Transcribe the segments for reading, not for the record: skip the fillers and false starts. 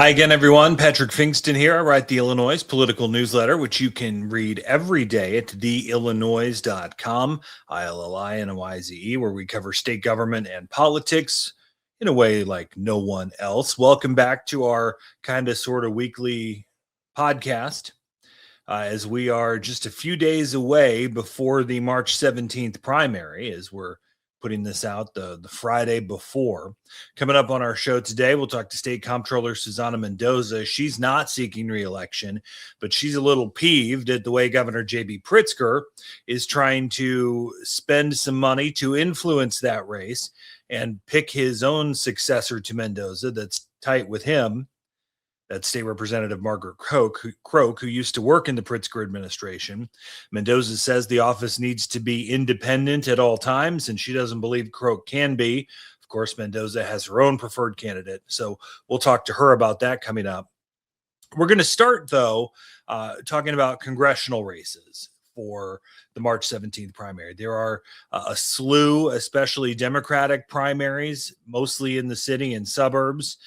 Hi again, everyone. Patrick Pfingsten here. I write the Illinoize political newsletter, which you can read every day at theillinoize.com, ILLINOIZE, where we cover state government and politics in a way like no one else. Welcome back to our kind of sort of weekly podcast. As we are just a few days away before the March 17th primary, as we're putting this out the Friday before. Coming up on our show today, we'll talk to State Comptroller Susana Mendoza. She's not seeking re-election, but she's a little peeved at the way Governor JB Pritzker is trying to spend some money to influence that race and pick his own successor to Mendoza that's tight with him. That's State Representative Margaret Croak, who used to work in the Pritzker administration. Mendoza says the office needs to be independent at all times, and she doesn't believe Croak can be. Of course, Mendoza has her own preferred candidate, so we'll talk to her about that coming up. We're going to start, though, talking about congressional races for the March 17th primary. There are a slew, especially Democratic primaries, mostly in the city and suburbs,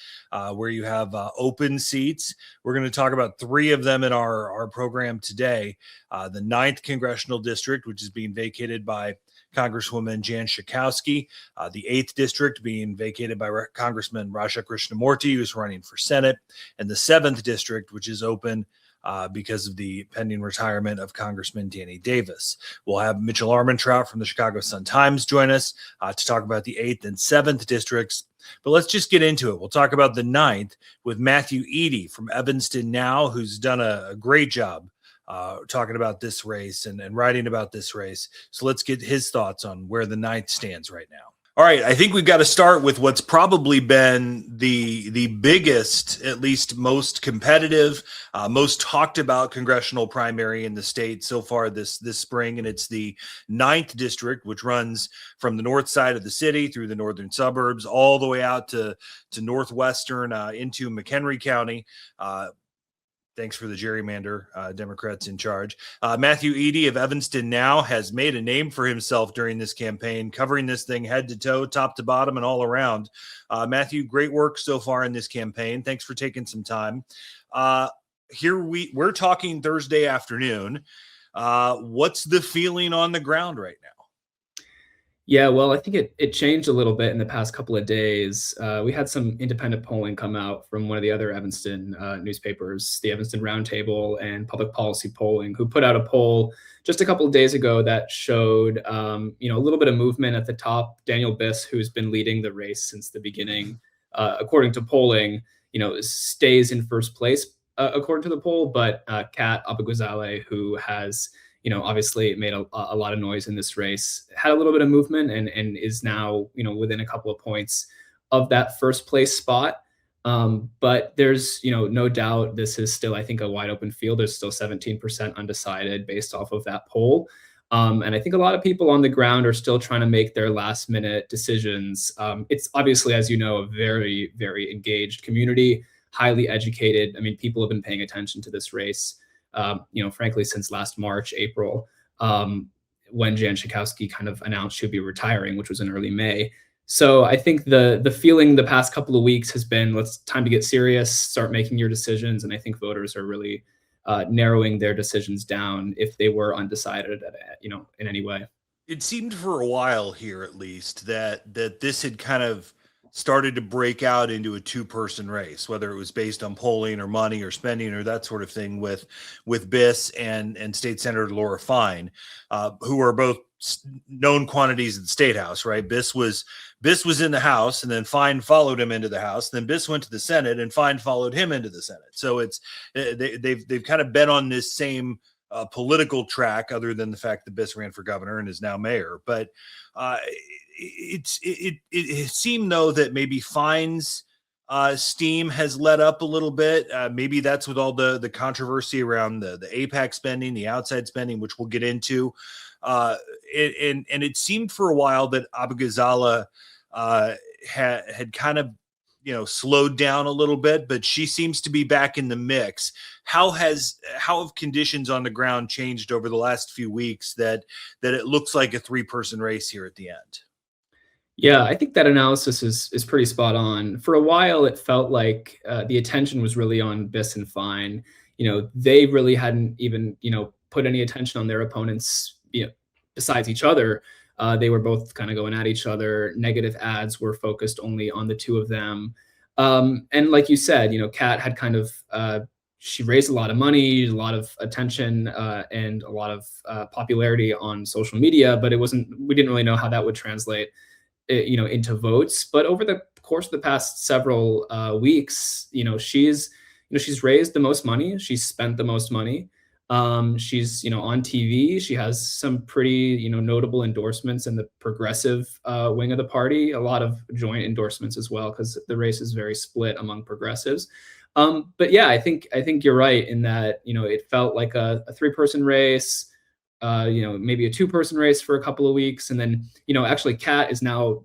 where you have open seats. We're going to talk about three of them in our program today. The 9th Congressional District, which is being vacated by Congresswoman Jan Schakowsky, the 8th District being vacated by Congressman Raja Krishnamurti, who's running for Senate, and the 7th District, which is open because of the pending retirement of Congressman Danny Davis. We'll have Mitchell Armentrout from the Chicago Sun-Times join us to talk about the 8th and 7th districts. But let's just get into it. We'll talk about the 9th with Matthew Eadie from Evanston Now, who's done a great job talking about this race and writing about this race. So let's get his thoughts on where the 9th stands right now. All right, I think we've got to start with what's probably been the biggest, at least most competitive, most talked about congressional primary in the state so far this spring, and it's the 9th District, which runs from the north side of the city through the northern suburbs all the way out to northwestern into McHenry County. Thanks for the gerrymander, Democrats in charge. Matthew Eadie of Evanston Now has made a name for himself during this campaign, covering this thing head to toe, top to bottom, and all around. Matthew, great work so far in this campaign. Thanks for taking some time. We're talking Thursday afternoon. What's the feeling on the ground right now? Yeah, well, I think it changed a little bit in the past couple of days. We had some independent polling come out from one of the other Evanston newspapers, the Evanston Roundtable and Public Policy Polling, who put out a poll just a couple of days ago that showed, a little bit of movement at the top. Daniel Biss, who's been leading the race since the beginning, according to polling, stays in first place according to the poll. But Kat Abughazaleh, who has obviously made a lot of noise in this race, had a little bit of movement and is now, within a couple of points of that first place spot. But there's, no doubt this is still, I think, a wide open field. There's still 17% undecided based off of that poll. And I think a lot of people on the ground are still trying to make their last minute decisions. It's obviously, as you know, a very, very engaged community, highly educated. I mean, people have been paying attention to this race frankly, since last March, April, when Jan Schakowsky kind of announced she'd be retiring, which was in early May. So I think the feeling the past couple of weeks has been, time to get serious, start making your decisions. And I think voters are really narrowing their decisions down if they were undecided, in any way. It seemed for a while here, at least, that this had kind of started to break out into a two-person race, whether it was based on polling or money or spending or that sort of thing with Biss and State Senator Laura Fine, who are both known quantities at the State House, right? Biss was in the House, and then Fine followed him into the House. Then Biss went to the Senate, and Fine followed him into the Senate. So they've kind of been on this same political track, other than the fact that Biss ran for governor and is now mayor. But it seemed, though, that maybe Fine's steam has let up a little bit. Maybe that's with all the controversy around the APAC spending, the outside spending, which we'll get into. And it seemed for a while that Abughazaleh had kind of slowed down a little bit, but she seems to be back in the mix. How have conditions on the ground changed over the last few weeks that it looks like a three-person race here at the end? Yeah, I think that analysis is pretty spot on. For a while, it felt like the attention was really on Biss and Fine. They really hadn't even put any attention on their opponents. Besides each other, they were both kind of going at each other. Negative ads were focused only on the two of them. And like you said, Kat had kind of she raised a lot of money, a lot of attention, and a lot of popularity on social media, but we didn't really know how that would translate into votes. But over the course of the past several weeks, she's raised the most money, she's spent the most money. She's on TV. She has some pretty notable endorsements in the progressive wing of the party. A lot of joint endorsements as well, because the race is very split among progressives. But yeah, I think you're right in that it felt like a three-person race, maybe a two-person race for a couple of weeks. And then, actually Kat is now,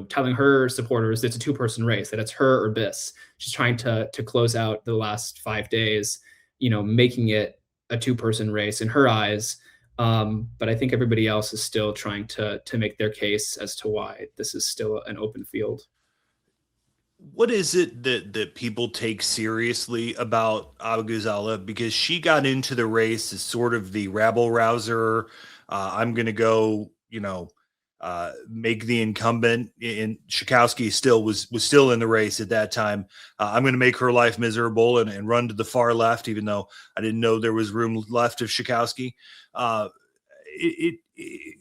telling her supporters it's a two-person race, that it's her or Biss. She's trying to close out the last 5 days, making it a two-person race in her eyes. But I think everybody else is still trying to make their case as to why this is still an open field. What is it that people take seriously about Abu because she got into the race as sort of the rabble rouser? I'm going to go, make the incumbent. In Schakowsky was still in the race at that time. I'm going to make her life miserable and run to the far left, even though I didn't know there was room left of Schakowsky.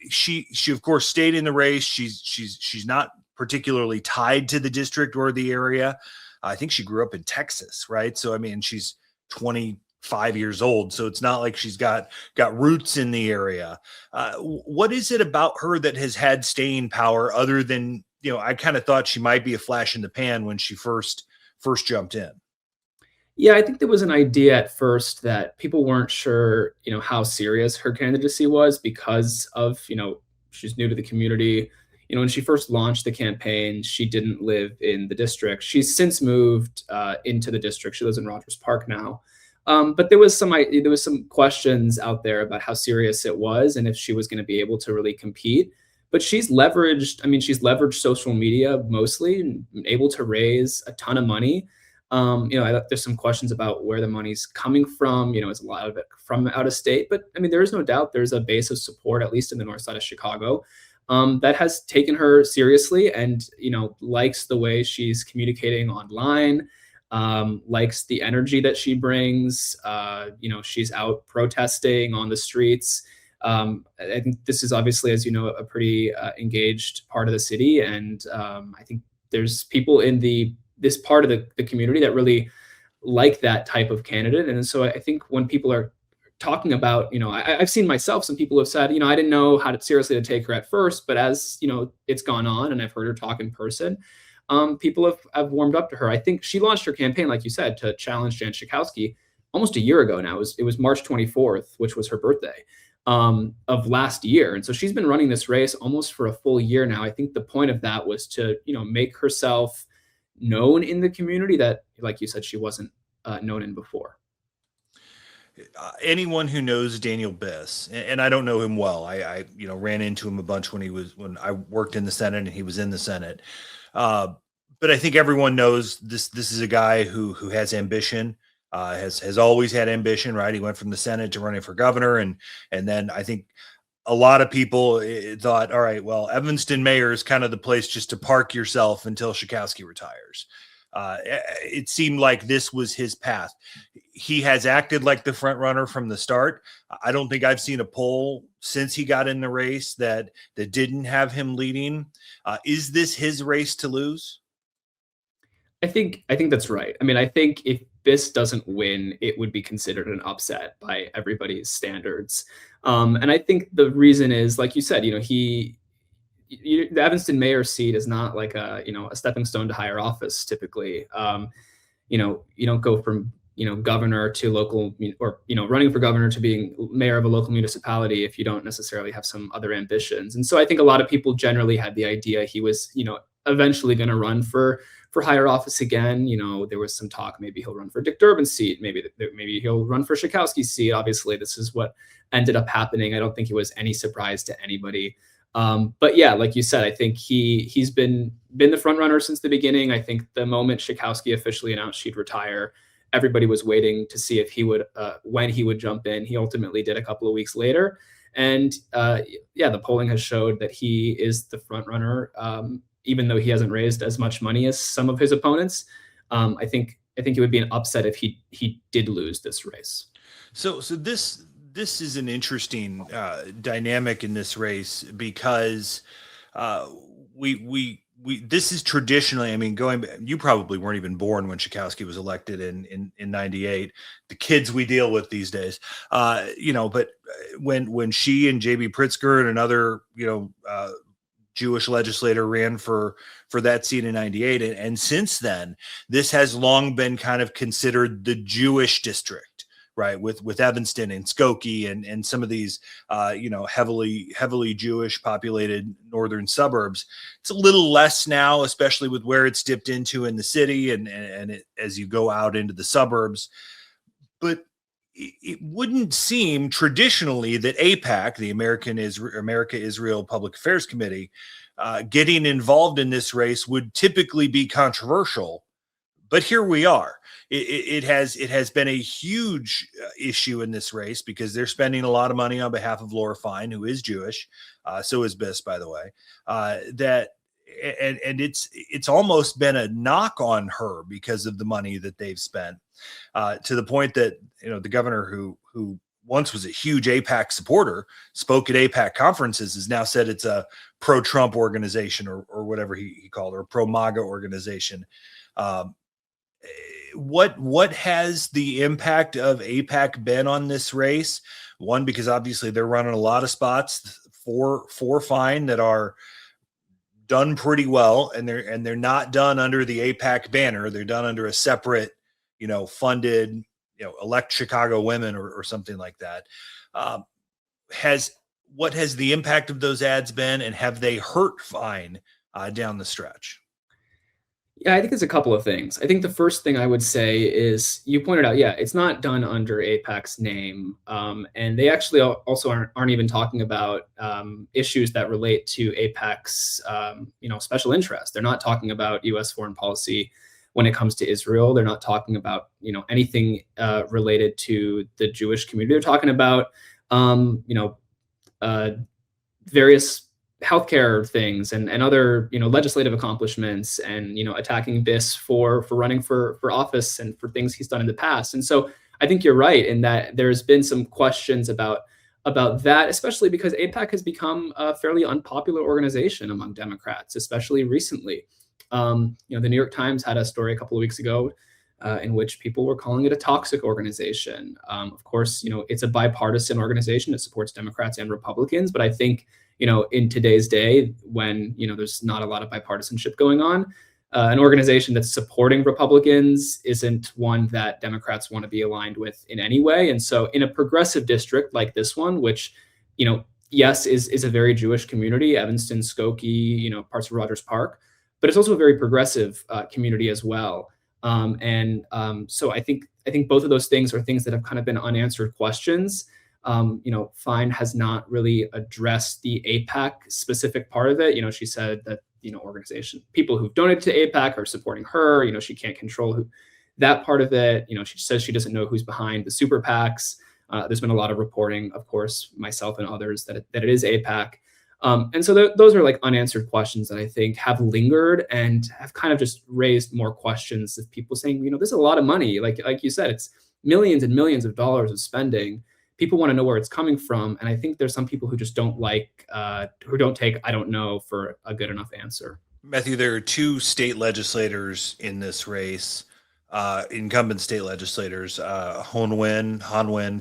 She of course stayed in the race. She's not particularly tied to the district or the area. I think she grew up in Texas, right? So I mean, she's 25 years old, so it's not like she's got roots in the area. What is it about her that has had staying power, other than I kind of thought she might be a flash in the pan when she first jumped in? Yeah, I think there was an idea at first that people weren't sure, how serious her candidacy was because of, she's new to the community. When she first launched the campaign, she didn't live in the district. She's since moved into the district. She lives in Rogers Park now. But there was some questions out there about how serious it was and if she was going to be able to really compete. But she's leveraged social media mostly and able to raise a ton of money. There's some questions about where the money's coming from. Is a lot of it from out of state? But I mean, there is no doubt there's a base of support, at least in the north side of Chicago, that has taken her seriously and likes the way she's communicating online, likes the energy that she brings. She's out protesting on the streets. I think this is obviously, as you know, a pretty engaged part of the city, and I think there's people in this part of the community that really like that type of candidate. And so I think when people are talking about, I've seen myself, some people have said, I didn't know how seriously to take her at first, but as, it's gone on and I've heard her talk in person, people have warmed up to her. I think she launched her campaign, like you said, to challenge Jan Schakowsky almost a year ago now. It was March 24th, which was her birthday of last year. And so she's been running this race almost for a full year now. I think the point of that was to, make herself known in the community that, like you said, she wasn't known in before. Anyone who knows Daniel Biss, and I don't know him well, I ran into him a bunch when I worked in the Senate and he was in the Senate. But I think everyone knows this is a guy who has ambition, has always had ambition, right? He went from the Senate to running for governor, and then I think a lot of people thought, all right, well, Evanston mayor is kind of the place just to park yourself until Schakowsky retires. It seemed like this was his path. He has acted like the front runner from the start. I don't think I've seen a poll since he got in the race that didn't have him leading. Is this his race to lose? I think that's right. I mean, I think if Biss doesn't win, it would be considered an upset by everybody's standards. And I think the reason is, like you said, the Evanston mayor seat is not like a stepping stone to higher office. Typically, you don't go from governor to local, or running for governor to being mayor of a local municipality if you don't necessarily have some other ambitions. And so I think a lot of people generally had the idea he was eventually going to run for higher office again. There was some talk maybe he'll run for Dick Durbin's seat, maybe he'll run for Schakowsky's seat. Obviously, this is what ended up happening. I don't think it was any surprise to anybody. But yeah, like you said, I think he's been the front runner since the beginning. I think the moment Schakowsky officially announced she'd retire, everybody was waiting to see if he would when he would jump in. He ultimately did a couple of weeks later, and yeah, the polling has showed that he is the front runner, even though he hasn't raised as much money as some of his opponents. I think it would be an upset if he did lose this race. So this is an interesting dynamic in this race because we this is traditionally, I mean, you probably weren't even born when Schakowsky was elected in 98. The kids we deal with these days, but when she and JB Pritzker and another, Jewish legislator ran for that seat in 98. And since then, this has long been kind of considered the Jewish district, right? With Evanston and Skokie and some of these, heavily Jewish populated northern suburbs. It's a little less now, especially with where it's dipped into in the city as you go out into the suburbs. But it wouldn't seem traditionally that AIPAC, the America-Israel Public Affairs Committee, getting involved in this race would typically be controversial. But here we are. It has been a huge issue in this race because they're spending a lot of money on behalf of Laura Fine, who is Jewish. So is Biss, by the way. It's almost been a knock on her because of the money that they've spent. To the point that, the governor who once was a huge AIPAC supporter, spoke at AIPAC conferences, has now said it's a pro-Trump organization or whatever he called it, or pro-MAGA organization. What has the impact of AIPAC been on this race? One, because obviously they're running a lot of spots for Fine that are done pretty well, and they're not done under the AIPAC banner. They're done under a separate, funded, Elect Chicago Women or something like that. What has the impact of those ads been, and have they hurt Fine down the stretch? Yeah, I think there's a couple of things. I think the first thing I would say is, you pointed out, yeah, it's not done under AIPAC's name, and they actually also aren't even talking about issues that relate to AIPAC's special interest. They're not talking about U.S. foreign policy when it comes to Israel. They're not talking about anything related to the Jewish community. They're talking about various healthcare things and other legislative accomplishments, and attacking Biss for running for office and for things he's done in the past. And so I think you're right in that there's been some questions about that, especially because AIPAC has become a fairly unpopular organization among Democrats, especially recently. The New York Times had a story a couple of weeks ago in which people were calling it a toxic organization. Of course, it's a bipartisan organization. It supports Democrats and Republicans, but I think in today's day, when there's not a lot of bipartisanship going on, an organization that's supporting Republicans isn't one that Democrats want to be aligned with in any way. And so in a progressive district like this one, which yes, is a very Jewish community, Evanston, Skokie, parts of Rogers Park, but it's also a very progressive community as well. So I think both of those things are things that have kind of been unanswered questions. Fine has not really addressed the AIPAC specific part of it. She said that, people who've donated to AIPAC are supporting her. She can't control that part of it. She says she doesn't know who's behind the super PACs. There's been a lot of reporting, of course, myself and others, that it is AIPAC. And so those are like unanswered questions that I think have lingered and have kind of just raised more questions of people saying, there's a lot of money. Like you said, it's millions and millions of dollars of spending. People want to know where it's coming from. And I think there's some people who just don't take, I don't know, for a good enough answer. Matthew, there are two state legislators in this race, incumbent state legislators, Han Wen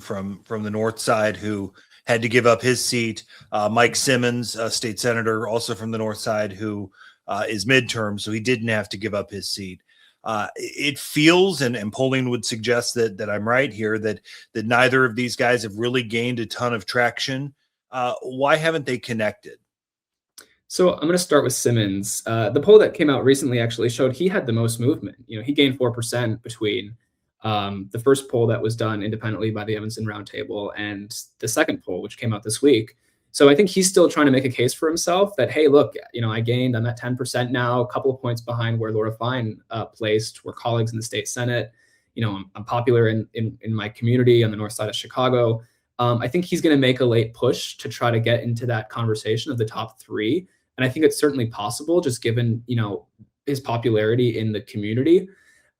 from the north side, who had to give up his seat. Mike Simmons, a state senator, also from the north side, who is midterm, so he didn't have to give up his seat. It feels, and polling would suggest that I'm right here, that neither of these guys have really gained a ton of traction. Why haven't they connected? So I'm going to start with Simmons. The poll that came out recently actually showed he had the most movement. He gained 4% between the first poll that was done independently by the Evanston Roundtable and the second poll, which came out this week. So I think he's still trying to make a case for himself that, hey, look, I'm at 10% now, a couple of points behind where Laura Fine placed. We're colleagues in the state Senate. I'm popular in my community on the north side of Chicago. I think he's going to make a late push to try to get into that conversation of the top three. And I think it's certainly possible, just given, his popularity in the community.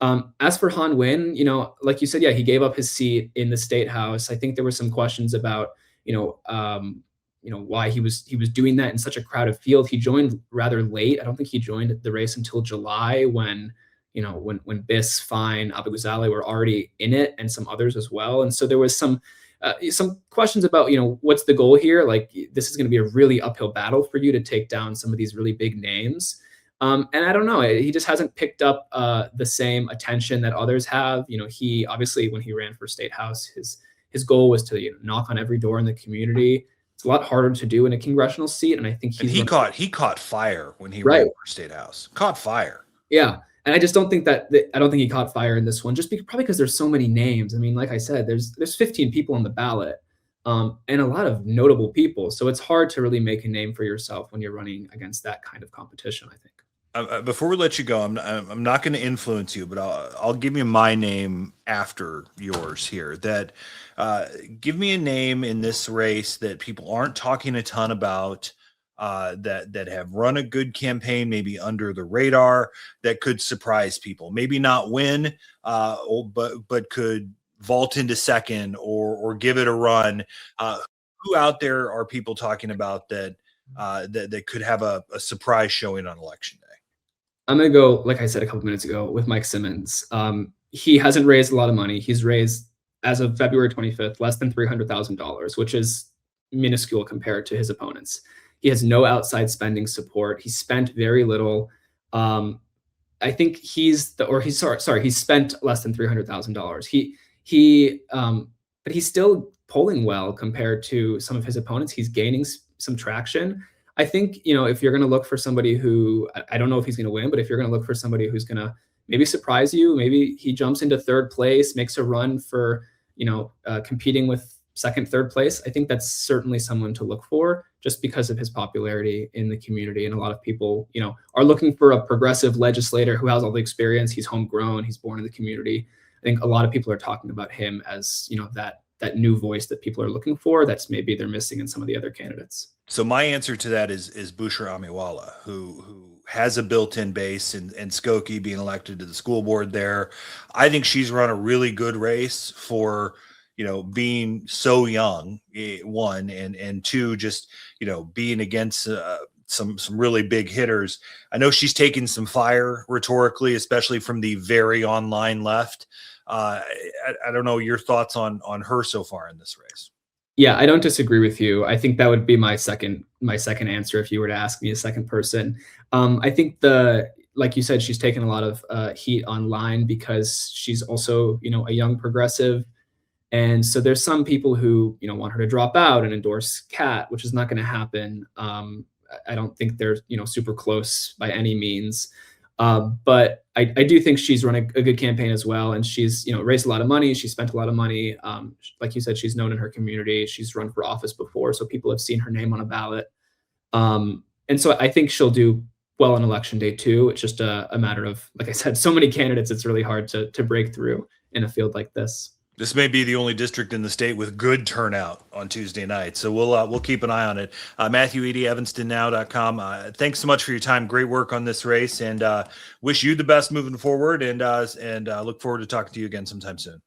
As for Han Win, like you said, yeah, he gave up his seat in the state house. I think there were some questions about, why he was doing that in such a crowded field. He joined rather late. I don't think he joined the race until July when Biss, Fine, Abugazale were already in it, and some others as well. And so there was some questions about, what's the goal here? Like, this is going to be a really uphill battle for you to take down some of these really big names. And I don't know, he just hasn't picked up the same attention that others have. He obviously, when he ran for state house, his goal was to knock on every door in the community. It's a lot harder to do in a congressional seat, and I think he caught fire when he right. ran for state house. Caught fire. Yeah. And I just don't think I don't think he caught fire in this one, just probably because there's so many names. I mean, like I said, there's 15 people on the ballot, and a lot of notable people. So it's hard to really make a name for yourself when you're running against that kind of competition, I think. Before we let you go, I'm not going to influence you, but I'll give you my name after yours here. That give me a name in this race that people aren't talking a ton about. That have run a good campaign, maybe under the radar, that could surprise people. Maybe not win, but could vault into second or give it a run. Who out there are people talking about that could have a surprise showing on election day? I'm going to go, like I said a couple minutes ago, with Mike Simmons. He hasn't raised a lot of money. He's raised, as of February 25th, less than $300,000, which is minuscule compared to his opponents. He has no outside spending support. He spent very little. I think he's spent less than $300,000. But he's still polling well compared to some of his opponents. He's gaining some traction. I think, if you're going to look for somebody who, I don't know if he's going to win, but if you're going to look for somebody who's going to maybe surprise you, maybe he jumps into third place, makes a run for, competing with second, third place. I think that's certainly someone to look for, just because of his popularity in the community. And a lot of people, are looking for a progressive legislator who has all the experience. He's homegrown. He's born in the community. I think a lot of people are talking about him as, that new voice that people are looking for. That's maybe they're missing in some of the other candidates. So my answer to that is Bushra Amiwala, who has a built-in base in Skokie, being elected to the school board there. I think she's run a really good race for, being so young, one, and two, just, being against some really big hitters. I know she's taken some fire rhetorically, especially from the very online left. I don't know your thoughts on her so far in this race. Yeah, I don't disagree with you. I think that would be my second answer if you were to ask me a second person. I think like you said, she's taken a lot of heat online because she's also, a young progressive. And so there's some people who, want her to drop out and endorse Kat, which is not going to happen. I don't think they're, super close by any means. But I do think she's run a good campaign as well. And she's, raised a lot of money. She spent a lot of money. Like you said, she's known in her community. She's run for office before, so people have seen her name on a ballot. And so I think she'll do well on election day too. It's just a matter of, like I said, so many candidates, it's really hard to break through in a field like this. This may be the only district in the state with good turnout on Tuesday night, so we'll keep an eye on it. Matthew Eadie, EvanstonNow.com. Thanks so much for your time. Great work on this race, and wish you the best moving forward. And look forward to talking to you again sometime soon.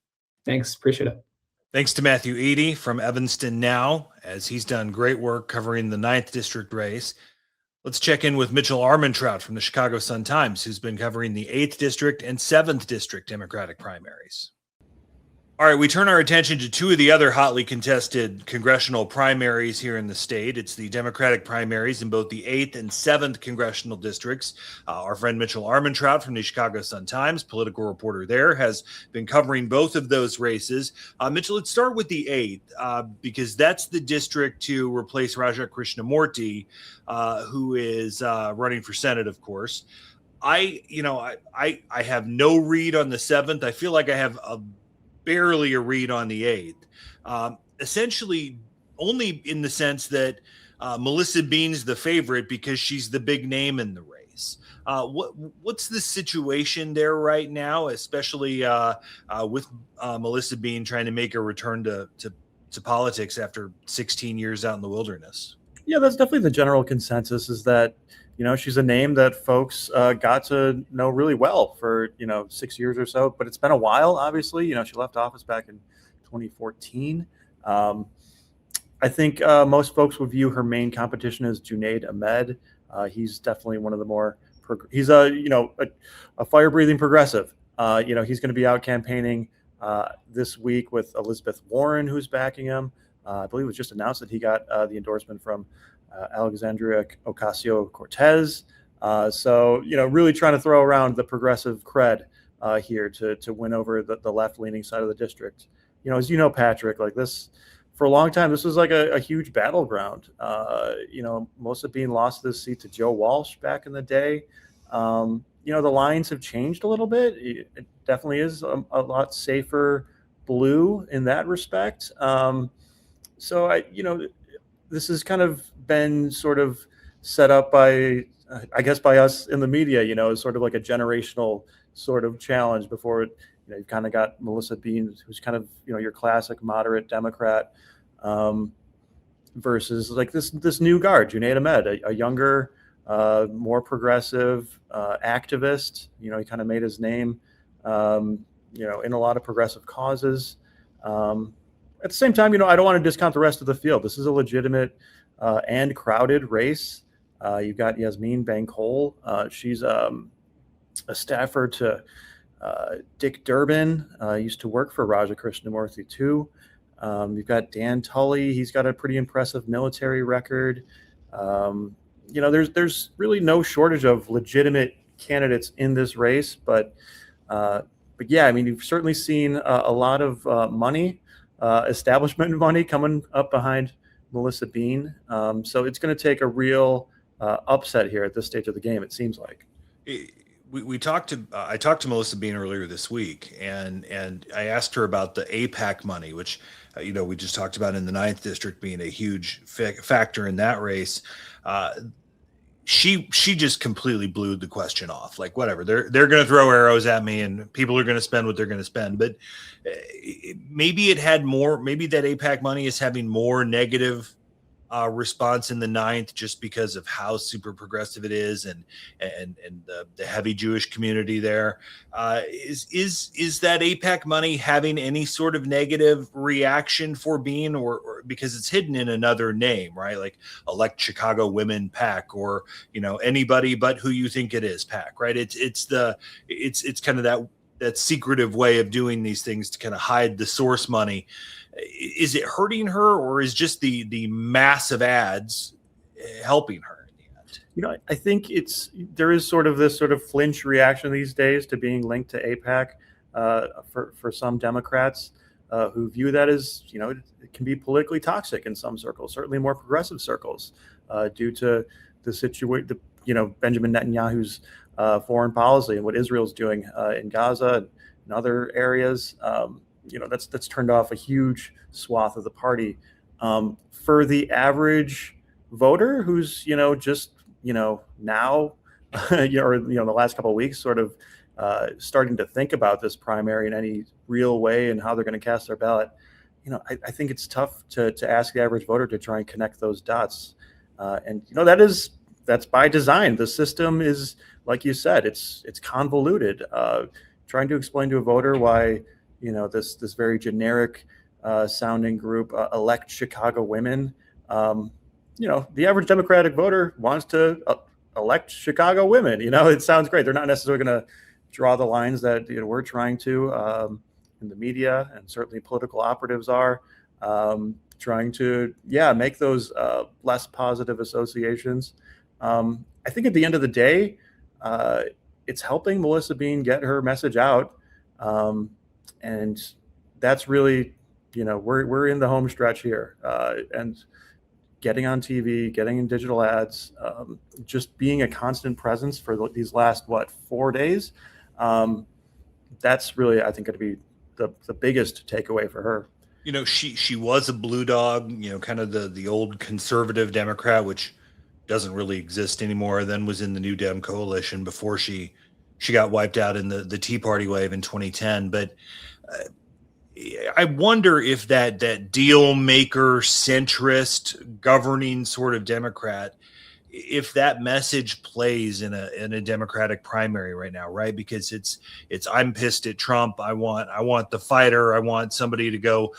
Thanks, appreciate it. Thanks to Matthew Eadie from Evanston Now, as he's done great work covering the 9th district race. Let's check in with Mitchell Armentrout from the Chicago Sun-Times, who's been covering the 8th district and 7th district Democratic primaries. All right, we turn our attention to two of the other hotly contested congressional primaries here in the state. It's the Democratic primaries in both the 8th and 7th congressional districts. Our friend Mitchell Armentrout from the Chicago Sun-Times, political reporter there, has been covering both of those races. Mitchell, let's start with the 8th because that's the district to replace Raja Krishnamurti, who is running for Senate, of course. I have no read on the 7th. I feel like I have barely a read on the 8th. Essentially, only in the sense that Melissa Bean's the favorite because she's the big name in the race. What's the situation there right now, especially with Melissa Bean trying to make a return to politics after 16 years out in the wilderness? Yeah, that's definitely the general consensus, is that, she's a name that folks got to know really well for, 6 years or so, but it's been a while, obviously. She left office back in 2014. I think most folks would view her main competition as Junaid Ahmed. He's definitely one of the more, he's a fire-breathing progressive. He's going to be out campaigning this week with Elizabeth Warren, who's backing him. I believe it was just announced that he got the endorsement from Alexandria Ocasio-Cortez. So, really trying to throw around the progressive cred here to win over the left-leaning side of the district. As you know, Patrick, like this, for a long time, this was like a huge battleground. Melissa Bean lost this seat to Joe Walsh back in the day. The lines have changed a little bit. It definitely is a lot safer blue in that respect. So this has kind of been sort of set up by, I guess, by us in the media, as sort of like a generational sort of challenge before you've kind of got Melissa Bean, who's kind of, your classic moderate Democrat, versus like this new guard, Junaid Ahmed, a younger, more progressive activist. He kind of made his name, in a lot of progressive causes. At the same time, I don't want to discount the rest of the field. This is a legitimate and crowded race. You've got Yasmin Bankhol. She's a staffer to Dick Durbin, used to work for Raja Krishnamurthy too. You've got Dan Tully. He's got a pretty impressive military record. There's really no shortage of legitimate candidates in this race, but yeah, you've certainly seen a lot of money, establishment money coming up behind Melissa Bean. So it's going to take a real upset here at this stage of the game, it seems like. I talked to Melissa Bean earlier this week, and I asked her about the AIPAC money, which we just talked about in the 9th district being a huge factor in that race. She just completely blew the question off. Like, whatever, they're going to throw arrows at me, and people are going to spend what they're going to spend. But maybe it had more. Maybe that AIPAC money is having more negative response in the 9th, just because of how super progressive it is, and the heavy Jewish community there. Is that AIPAC money having any sort of negative reaction for Bean, or because it's hidden in another name, right? Like Elect Chicago Women PAC, or anybody but who you think it is PAC, right? It's kind of that secretive way of doing these things to kind of hide the source money. Is it hurting her, or is just the massive ads helping her in the end? I think there is sort of this sort of flinch reaction these days to being linked to AIPAC for some Democrats who view that as, it can be politically toxic in some circles, certainly more progressive circles, due to the situation, Benjamin Netanyahu's foreign policy and what Israel's doing in Gaza and other areas. That's turned off a huge swath of the party. For the average voter who's, just, now, or, the last couple of weeks sort of starting to think about this primary in any real way and how they're going to cast their ballot, I think it's tough to ask the average voter to try and connect those dots. And, that's by design. The system is, like you said, it's convoluted. Trying to explain to a voter why, this very generic sounding group, Elect Chicago Women. The average Democratic voter wants to elect Chicago women. It sounds great. They're not necessarily going to draw the lines that we're trying to in the media, and certainly political operatives are trying to, make those less positive associations. I think at the end of the day, it's helping Melissa Bean get her message out. And that's really, we're in the home stretch here, and getting on TV, getting in digital ads, just being a constant presence for these last, 4 days. That's really, I think, going to be the biggest takeaway for her. She was a blue dog, kind of the old conservative Democrat, which doesn't really exist anymore. Then was in the New Dem coalition before she got wiped out in the Tea Party wave in 2010. But I wonder if that deal maker, centrist, governing sort of Democrat, if that message plays in a Democratic primary right now, right? Because it's I'm pissed at Trump. I want the fighter. I want somebody to go,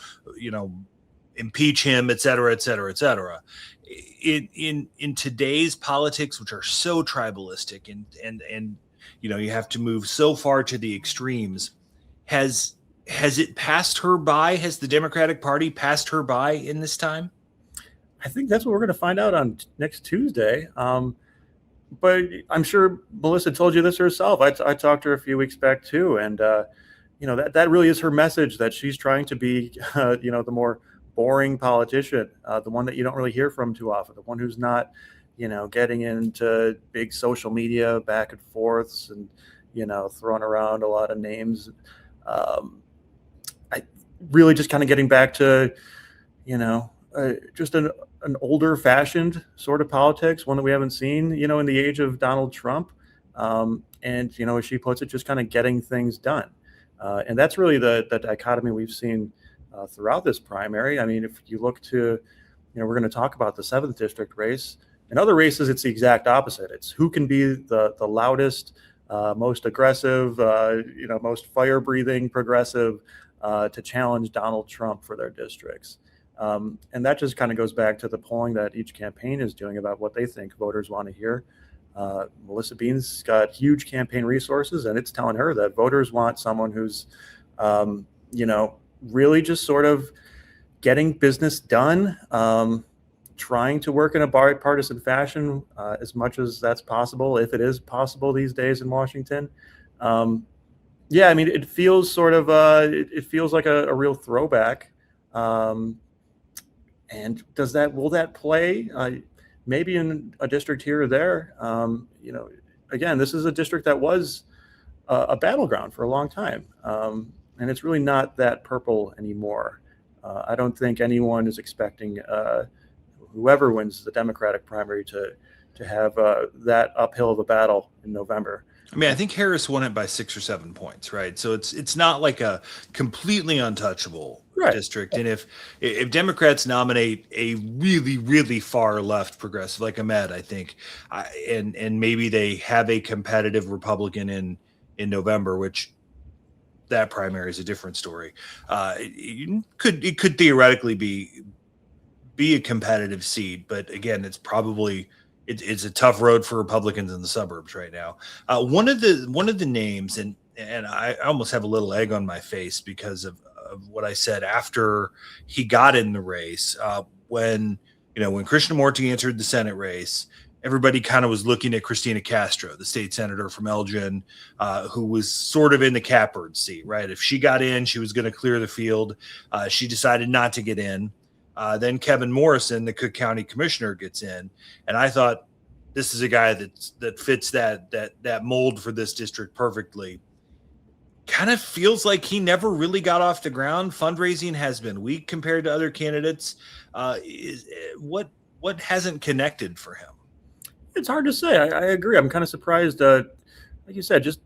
impeach him, et cetera, et cetera, et cetera. In today's politics, which are so tribalistic and you have to move so far to the extremes, has it passed her by? Has the Democratic Party passed her by in this time? I think that's what we're going to find out on next Tuesday. But I'm sure Melissa told you this herself. I talked to her a few weeks back too, and that really is her message, that she's trying to be the more boring politician, the one that you don't really hear from too often, the one who's not getting into big social media back and forths and throwing around a lot of names. I really just kind of getting back to just an older fashioned sort of politics, one that we haven't seen, in the age of Donald Trump. And, as she puts it, just kind of getting things done. And that's really the dichotomy we've seen throughout this primary. I mean, if you look to, we're going to talk about the 7th district race. In other races, it's the exact opposite. It's who can be the loudest, most aggressive, most fire-breathing progressive to challenge Donald Trump for their districts. And that just kind of goes back to the polling that each campaign is doing about what they think voters want to hear. Melissa Bean's got huge campaign resources, and it's telling her that voters want someone who's, really just sort of getting business done, trying to work in a bipartisan fashion as much as that's possible, if it is possible these days in Washington. Yeah, I mean, it feels sort of, it feels like a real throwback. And will that play? Maybe in a district here or there. Again, this is a district that was a battleground for a long time. And it's really not that purple anymore. I don't think anyone is expecting whoever wins the Democratic primary to have that uphill of a battle in November. I mean, I think Harris won it by 6 or 7 points, right? So it's not like a completely untouchable district. And if Democrats nominate a really, really far left progressive like Ahmed, I think, and maybe they have a competitive Republican in November, which that primary is a different story. It could theoretically be a competitive seat, but again, it's probably. It's a tough road for Republicans in the suburbs right now. One of the names, and I almost have a little egg on my face because of what I said after he got in the race. When Krishnamurti entered the Senate race, everybody kind of was looking at Christina Castro, the state senator from Elgin, who was sort of in the catbird seat, right? If she got in, she was going to clear the field. She decided not to get in. Then Kevin Morrison, the Cook County commissioner, gets in, and I thought this is a guy that fits that mold for this district perfectly. Kind of feels like he never really got off the ground. Fundraising has been weak compared to other candidates. What hasn't connected for him? It's hard to say. I agree. I'm kind of surprised. Like you said, just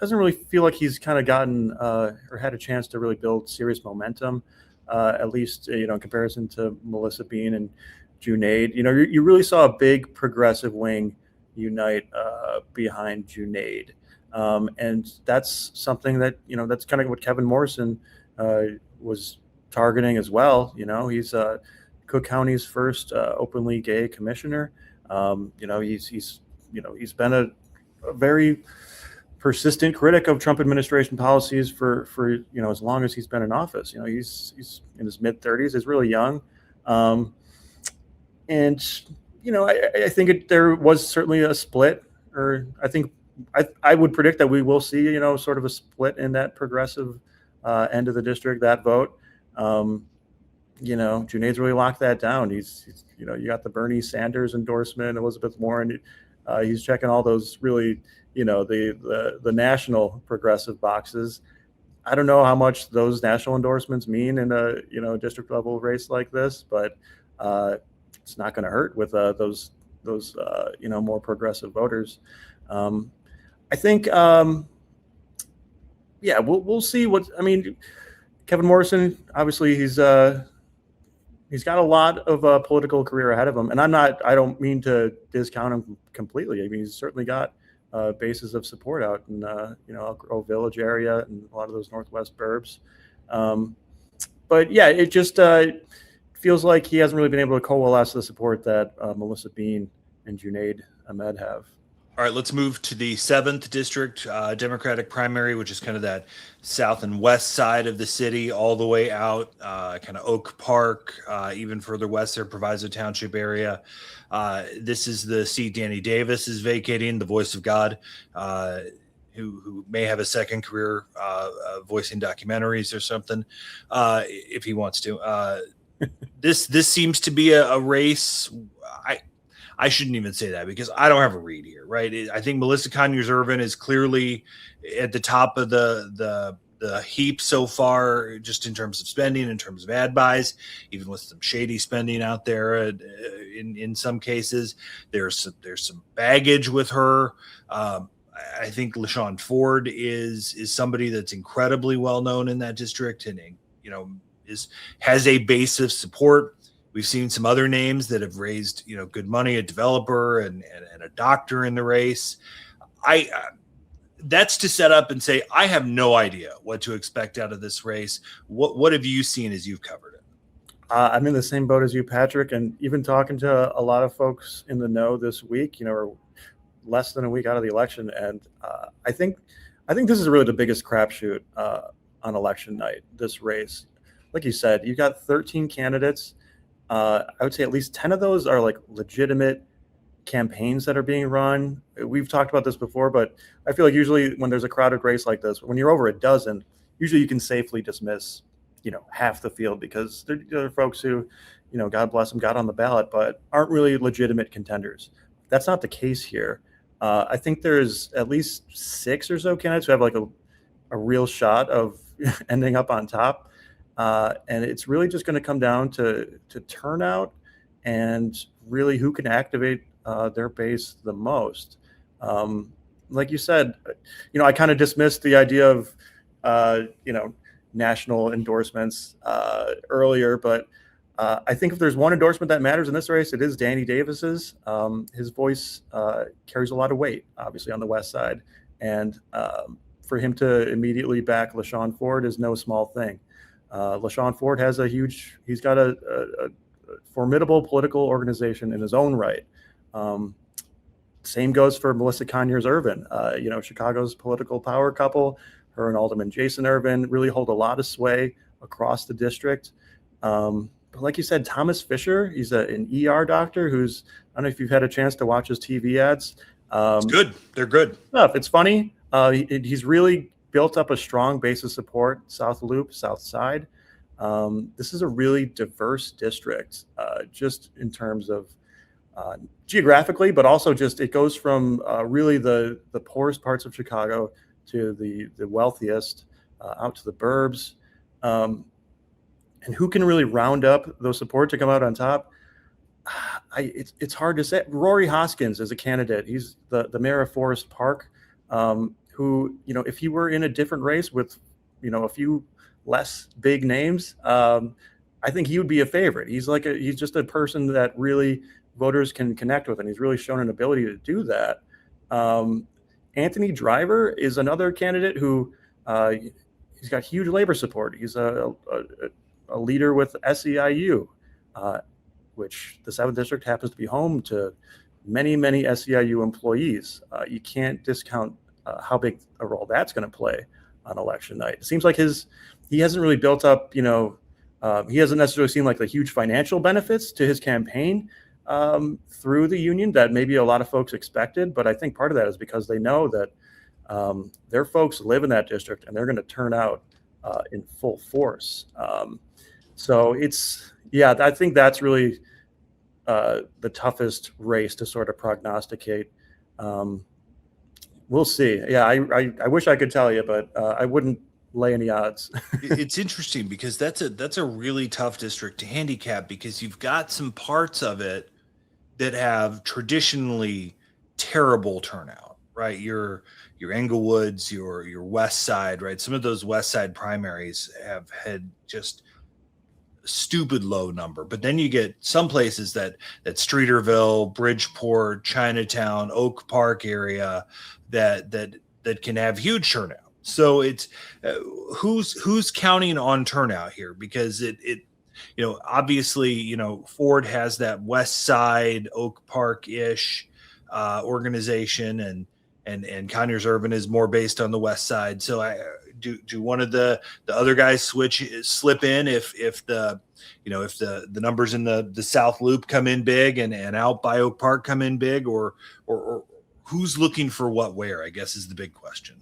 doesn't really feel like he's kind of gotten or had a chance to really build serious momentum. At least, in comparison to Melissa Bean and Junaid, you really saw a big progressive wing unite behind Junaid. And that's something that, that's kind of what Kevin Morrison was targeting as well. He's Cook County's first openly gay commissioner. He's been a very persistent critic of Trump administration policies for as long as he's been in office. He's in his mid-30s, is really young, and I think there was certainly a split, or I think I would predict that we will see sort of a split in that progressive end of the district, that vote. Junaid's really locked that down. He's you got the Bernie Sanders endorsement, Elizabeth Warren. He's checking all those really. The national progressive boxes. I don't know how much those national endorsements mean in a district level race like this, but it's not going to hurt with those more progressive voters. I think we'll see what I mean. Kevin Morrison, obviously, he's got a lot of a political career ahead of him, and I don't mean to discount him completely. I mean, he's certainly got bases of support out in Elk Grove Village area and a lot of those Northwest burbs. But yeah, it just feels like he hasn't really been able to coalesce the support that Melissa Bean and Junaid Ahmed have. All right, let's move to the 7th District Democratic primary, which is kind of that south and west side of the city, all the way out, kind of Oak Park, even further west there, Proviso Township area. This is the seat Danny Davis is vacating, the voice of God, who may have a second career voicing documentaries or something, if he wants to. This seems to be a race. I shouldn't even say that because I don't have a read here, right? I think Melissa Conyers-Irvin is clearly at the top of the heap so far, just in terms of spending, in terms of ad buys, even with some shady spending out there. In some cases, there's some baggage with her. I think LaShawn Ford is somebody that's incredibly well known in that district, and has a base of support. We've seen some other names that have raised, good money, a developer and a doctor in the race. That's to set up and say, I have no idea what to expect out of this race. What have you seen as you've covered it? I'm in the same boat as you, Patrick, and even talking to a lot of folks in the know this week, or less than a week out of the election. And I think this is really the biggest crapshoot on election night, this race. Like you said, you've got 13 candidates. I would say at least 10 of those are like legitimate campaigns that are being run. We've talked about this before, but I feel like usually when there's a crowded race like this, when you're over a dozen, usually you can safely dismiss, half the field because they're folks who, God bless them, got on the ballot, but aren't really legitimate contenders. That's not the case here. I think there's at least 6 or so candidates who have like a real shot of ending up on top. And it's really just going to come down to turnout and really who can activate their base the most. Like you said, I kind of dismissed the idea of, national endorsements earlier, but I think if there's one endorsement that matters in this race, it is Danny Davis's. His voice carries a lot of weight, obviously, on the west side. And for him to immediately back LaShawn Ford is no small thing. LaShawn Ford has he's got a formidable political organization in his own right. Same goes for Melissa Conyers-Irvin, Chicago's political power couple. Her and Alderman Jason Irvin really hold a lot of sway across the district. But like you said, Thomas Fisher, he's an ER doctor who's, I don't know if you've had a chance to watch his TV ads. It's good. They're good. It's funny. He's really built up a strong base of support, South Loop, South Side. This is a really diverse district, just in terms of geographically, but also just it goes from really the poorest parts of Chicago to the wealthiest, out to the burbs. And who can really round up those support to come out on top? It's hard to say. Rory Hoskins is a candidate. He's the mayor of Forest Park, who, if he were in a different race with, a few less big names, I think he would be a favorite. He's just a person that really voters can connect with, and he's really shown an ability to do that. Anthony Driver is another candidate who he's got huge labor support. He's a leader with SEIU, which the 7th District happens to be home to many, many SEIU employees. You can't discount how big a role that's going to play on election night. It seems like he hasn't really built up, he hasn't necessarily seen like the huge financial benefits to his campaign through the union that maybe a lot of folks expected. But I think part of that is because they know that their folks live in that district and they're going to turn out in full force. So I think that's really the toughest race to sort of prognosticate. We'll see. Yeah, I wish I could tell you, but I wouldn't lay any odds. It's interesting because that's a really tough district to handicap, because you've got some parts of it that have traditionally terrible turnout, right? Your Englewoods, your West Side, right? Some of those West Side primaries have had just stupid low number, but then you get some places that Streeterville, Bridgeport, Chinatown, Oak Park area that can have huge turnout. So it's who's counting on turnout here, because it obviously Ford has that West Side Oak Park ish organization, and Conyers Urban is more based on the West Side. So do one of the other guys slip in if the numbers in the South Loop come in big and out by Oak Park come in big, or who's looking for what where, I guess, is the big question.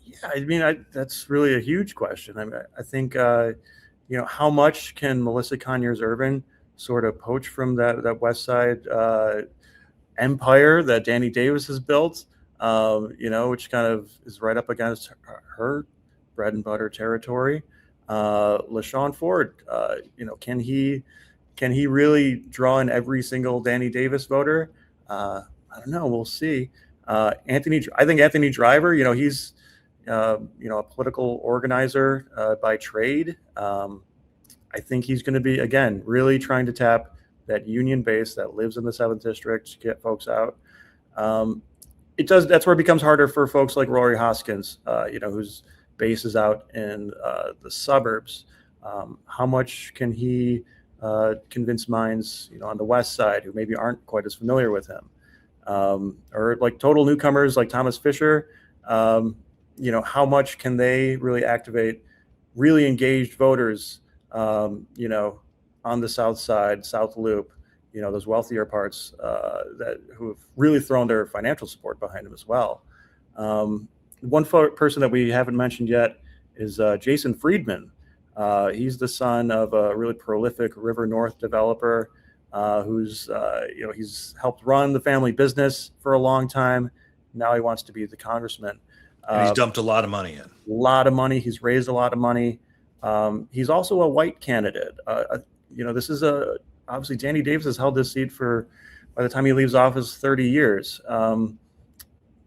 Yeah, I mean, that's really a huge question. I think how much can Melissa Conyers Urban sort of poach from that West Side empire that Danny Davis has built, which kind of is right up against her bread and butter territory. LaShawn Ford, can he really draw in every single Danny Davis voter? I don't know. We'll see. I think Anthony Driver, he's a political organizer by trade. I think he's going to be, again, really trying to tap that union base that lives in the 7th District to get folks out. That's where it becomes harder for folks like Rory Hoskins, whose base is out in the suburbs. How much can he convince minds, on the West Side who maybe aren't quite as familiar with him? Or like total newcomers like Thomas Fisher, how much can they really activate really engaged voters, on the South Side, South Loop, those wealthier parts who have really thrown their financial support behind him as well. One person that we haven't mentioned yet is Jason Friedman. He's the son of a really prolific River North developer who's he's helped run the family business for a long time. Now he wants to be the congressman. And he's dumped a lot of money in. A lot of money. He's raised a lot of money. He's also a white candidate. This is obviously Danny Davis has held this seat for, by the time he leaves office, 30 years.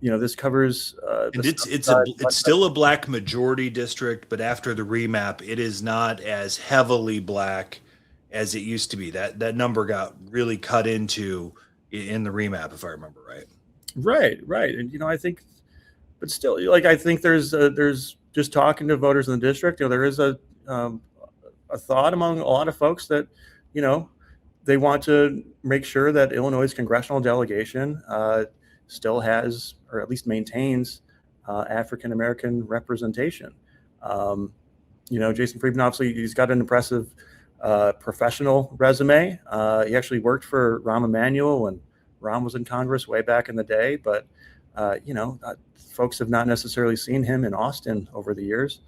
This covers. And it's still a black majority district, but after the remap, it is not as heavily black as it used to be. That number got really cut into in the remap, if I remember right. Right. And I think, but still, like, I think there's just talking to voters in the district. There is a thought among a lot of folks that they want to make sure that Illinois' congressional delegation still has, or at least maintains, African American representation. Jason Friedman, obviously, he's got an impressive professional resume. He actually worked for Rahm Emanuel when Rahm was in Congress way back in the day, but folks have not necessarily seen him in Austin over the years.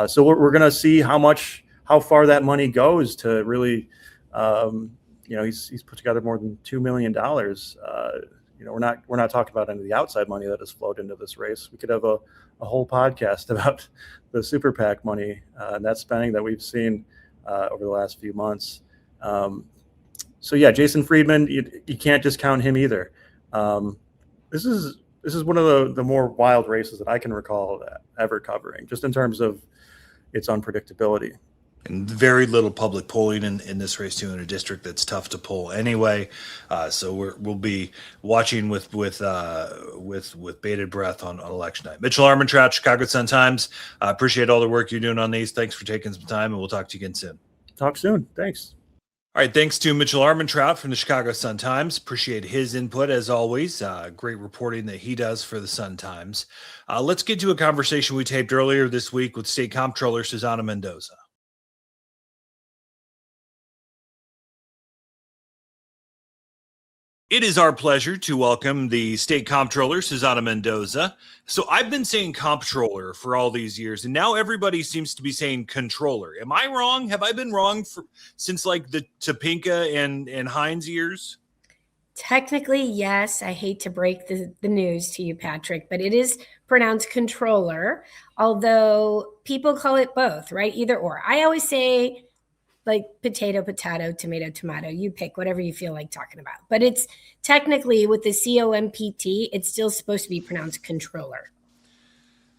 So we're going to see how far that money goes to really, he's put together more than $2 million. We're not talking about any of the outside money that has flowed into this race. We could have a whole podcast about the super PAC money and that spending that we've seen over the last few months. So yeah, Jason Friedman, you can't discount him either. This is one of the more wild races that I can recall ever covering, just in terms of its unpredictability. And very little public polling in this race too, in a district that's tough to poll anyway. So we'll be watching with bated breath on election night. Mitchell Armentrout, Chicago Sun-Times. Appreciate all the work you're doing on these. Thanks for taking some time, and we'll talk to you again soon. Talk soon. Thanks. All right, thanks to Mitchell Armentrout from the Chicago Sun-Times. Appreciate his input as always. Great reporting that he does for the Sun-Times. Let's get to a conversation we taped earlier this week with State Comptroller Susana Mendoza. It is our pleasure to welcome the State Comptroller, Susanna Mendoza. So I've been saying comptroller for all these years, and now everybody seems to be saying controller. Am I wrong? Have I been wrong since like the Topinka and Hines years? Technically, yes. I hate to break the news to you, Patrick, but it is pronounced controller, although people call it both, right? Either or. I always say like potato, potato, tomato, tomato. You pick whatever you feel like talking about. But it's technically with the COMPT, it's still supposed to be pronounced controller.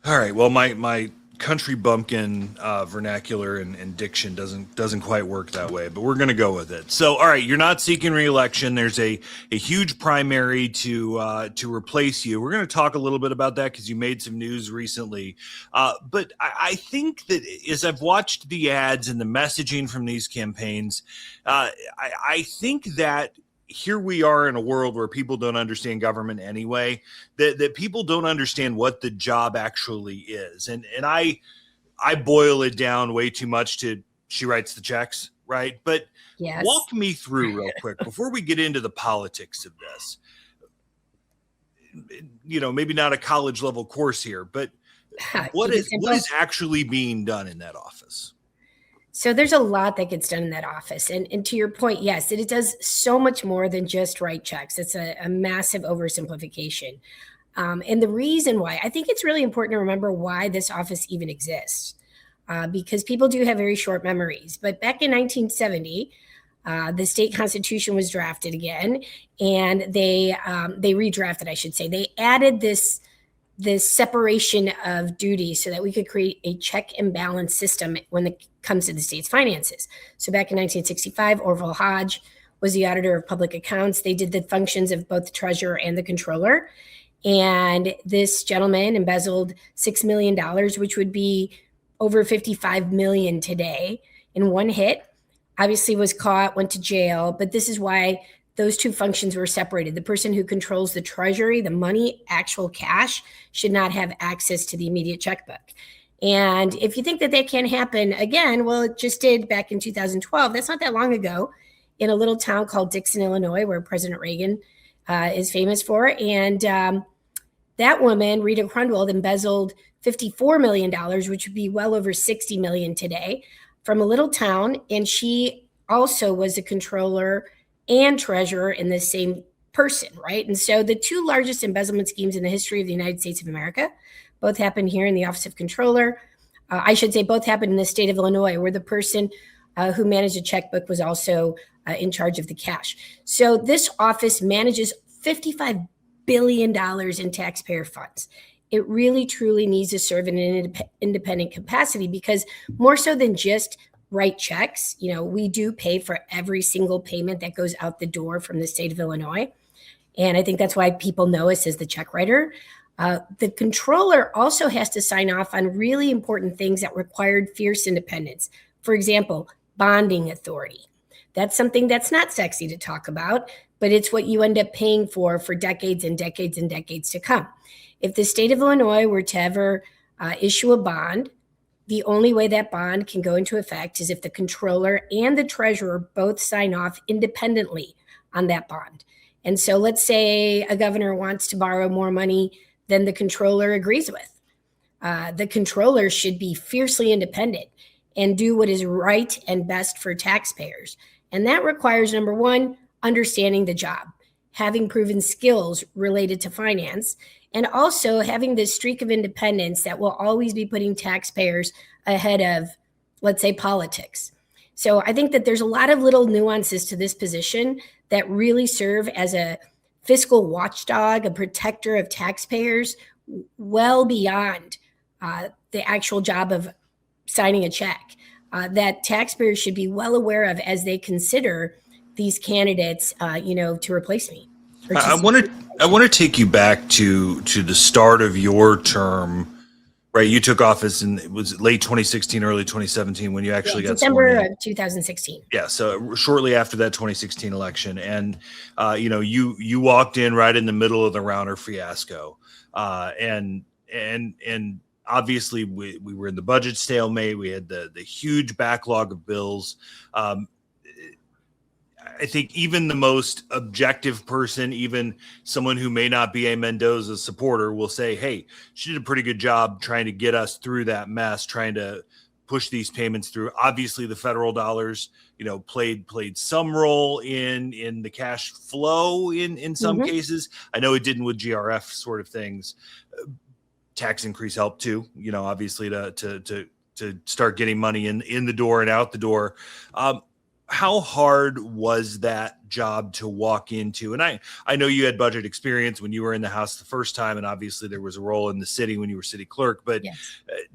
All right. Well, my country bumpkin vernacular and diction doesn't quite work that way, but we're going to go with it. So, all right, you're not seeking re-election. There's a huge primary to replace you. We're going to talk a little bit about that because you made some news recently. But I think that as I've watched the ads and the messaging from these campaigns, I think that here we are in a world where people don't understand government anyway, that people don't understand what the job actually is. And I boil it down way too much to she writes the checks, right? But yes. Walk me through real quick before we get into the politics of this. Maybe not a college level course here, but what is actually being done in that office? So there's a lot that gets done in that office. And to your point, yes, it does so much more than just write checks. It's a massive oversimplification. And the reason why, I think it's really important to remember why this office even exists, because people do have very short memories. But back in 1970, the state constitution was drafted again, and they redrafted, I should say. They added this separation of duties so that we could create a check and balance system when it comes to the state's finances. So back in 1965, Orville Hodge was the auditor of public accounts. They did the functions of both the treasurer and the controller. And this gentleman embezzled $6 million, which would be over $55 million today in one hit. Obviously was caught, went to jail, but this is why those two functions were separated. The person who controls the treasury, the money, actual cash, should not have access to the immediate checkbook. And if you think that can't happen again, well, it just did back in 2012. That's not that long ago in a little town called Dixon, Illinois, where President Reagan is famous for. And that woman, Rita Crundwell, embezzled $54 million, which would be well over $60 million today, from a little town. And she also was a controller and treasurer in the same person, right? And so the two largest embezzlement schemes in the history of the United States of America both happened here in the Office of Controller. I should say both happened in the state of Illinois, where the person who managed the checkbook was also in charge of the cash. So this office manages $55 billion in taxpayer funds. It really, truly needs to serve in an independent capacity, because more so than just write checks, we do pay for every single payment that goes out the door from the state of Illinois. And I think that's why people know us as the check writer. The controller also has to sign off on really important things that required fierce independence. For example, bonding authority. That's something that's not sexy to talk about, but it's what you end up paying for decades and decades and decades to come. If the state of Illinois were to ever issue a bond, the only way that bond can go into effect is if the controller and the treasurer both sign off independently on that bond. And so let's say a governor wants to borrow more money than the controller agrees with. The controller should be fiercely independent and do what is right and best for taxpayers. And that requires, number one, understanding the job, having proven skills related to finance, and also having this streak of independence that will always be putting taxpayers ahead of, let's say, politics. So I think that there's a lot of little nuances to this position that really serve as a fiscal watchdog, a protector of taxpayers, well beyond the actual job of signing a check, that taxpayers should be well aware of as they consider these candidates, to replace me. I want to take you back to the start of your term, right? You took office in, it was late 2016, early 2017 when you actually got December sworn in. of 2016. Yeah, so shortly after that 2016 election, and you walked in right in the middle of the Rauner fiasco, and obviously we were in the budget stalemate. We had the huge backlog of bills. I think even the most objective person, even someone who may not be a Mendoza supporter, will say, hey, she did a pretty good job trying to get us through that mess, trying to push these payments through. Obviously, the federal dollars, played some role in the cash flow in some cases. I know it didn't with GRF sort of things. Tax increase helped too, obviously to start getting money in the door and out the door. How hard was that job to walk into? And I know you had budget experience when you were in the House the first time, and obviously there was a role in the city when you were city clerk, but Yes.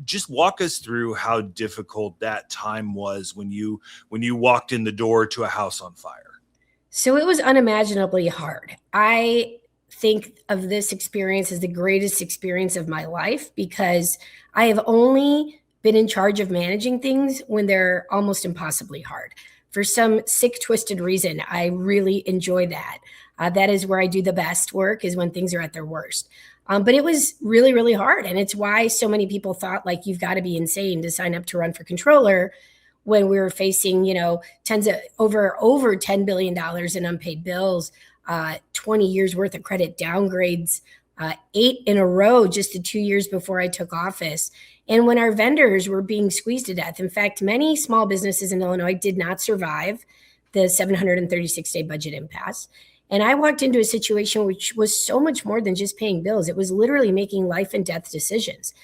Just walk us through how difficult that time was when you walked in the door to a house on fire. So it was unimaginably hard. I think of this experience as the greatest experience of my life because I have only been in charge of managing things when they're almost impossibly hard. For some sick, twisted reason, I really enjoy that. That is where I do the best work, is when things are at their worst. But it was really, really hard. And it's why so many people thought, like, you've got to be insane to sign up to run for controller when we were facing, tens of over $10 billion in unpaid bills, 20 years worth of credit downgrades, 8 in a row just the 2 years before I took office. And when our vendors were being squeezed to death. In fact, many small businesses in Illinois did not survive the 736-day budget impasse. And I walked into a situation which was so much more than just paying bills. It was literally making life and death decisions,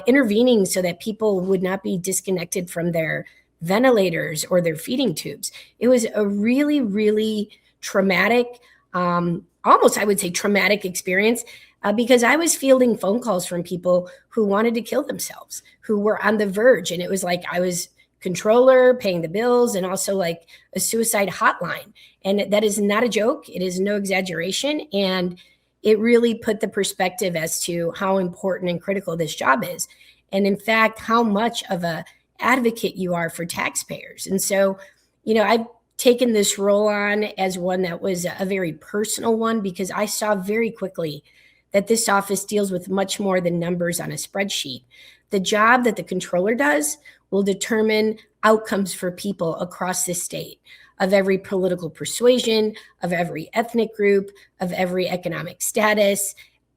intervening so that people would not be disconnected from their ventilators or their feeding tubes. It was a really, really traumatic, almost I would say traumatic experience. Because I was fielding phone calls from people who wanted to kill themselves, who were on the verge. And it was like I was controller, paying the bills, and also like a suicide hotline. And that is not a joke. It is no exaggeration. And it really put the perspective as to how important and critical this job is. And in fact, how much of a advocate you are for taxpayers. And so, I've taken this role on as one that was a very personal one, because I saw very quickly that this office deals with much more than numbers on a spreadsheet. The job that the controller does will determine outcomes for people across the state, of every political persuasion, of every ethnic group, of every economic status,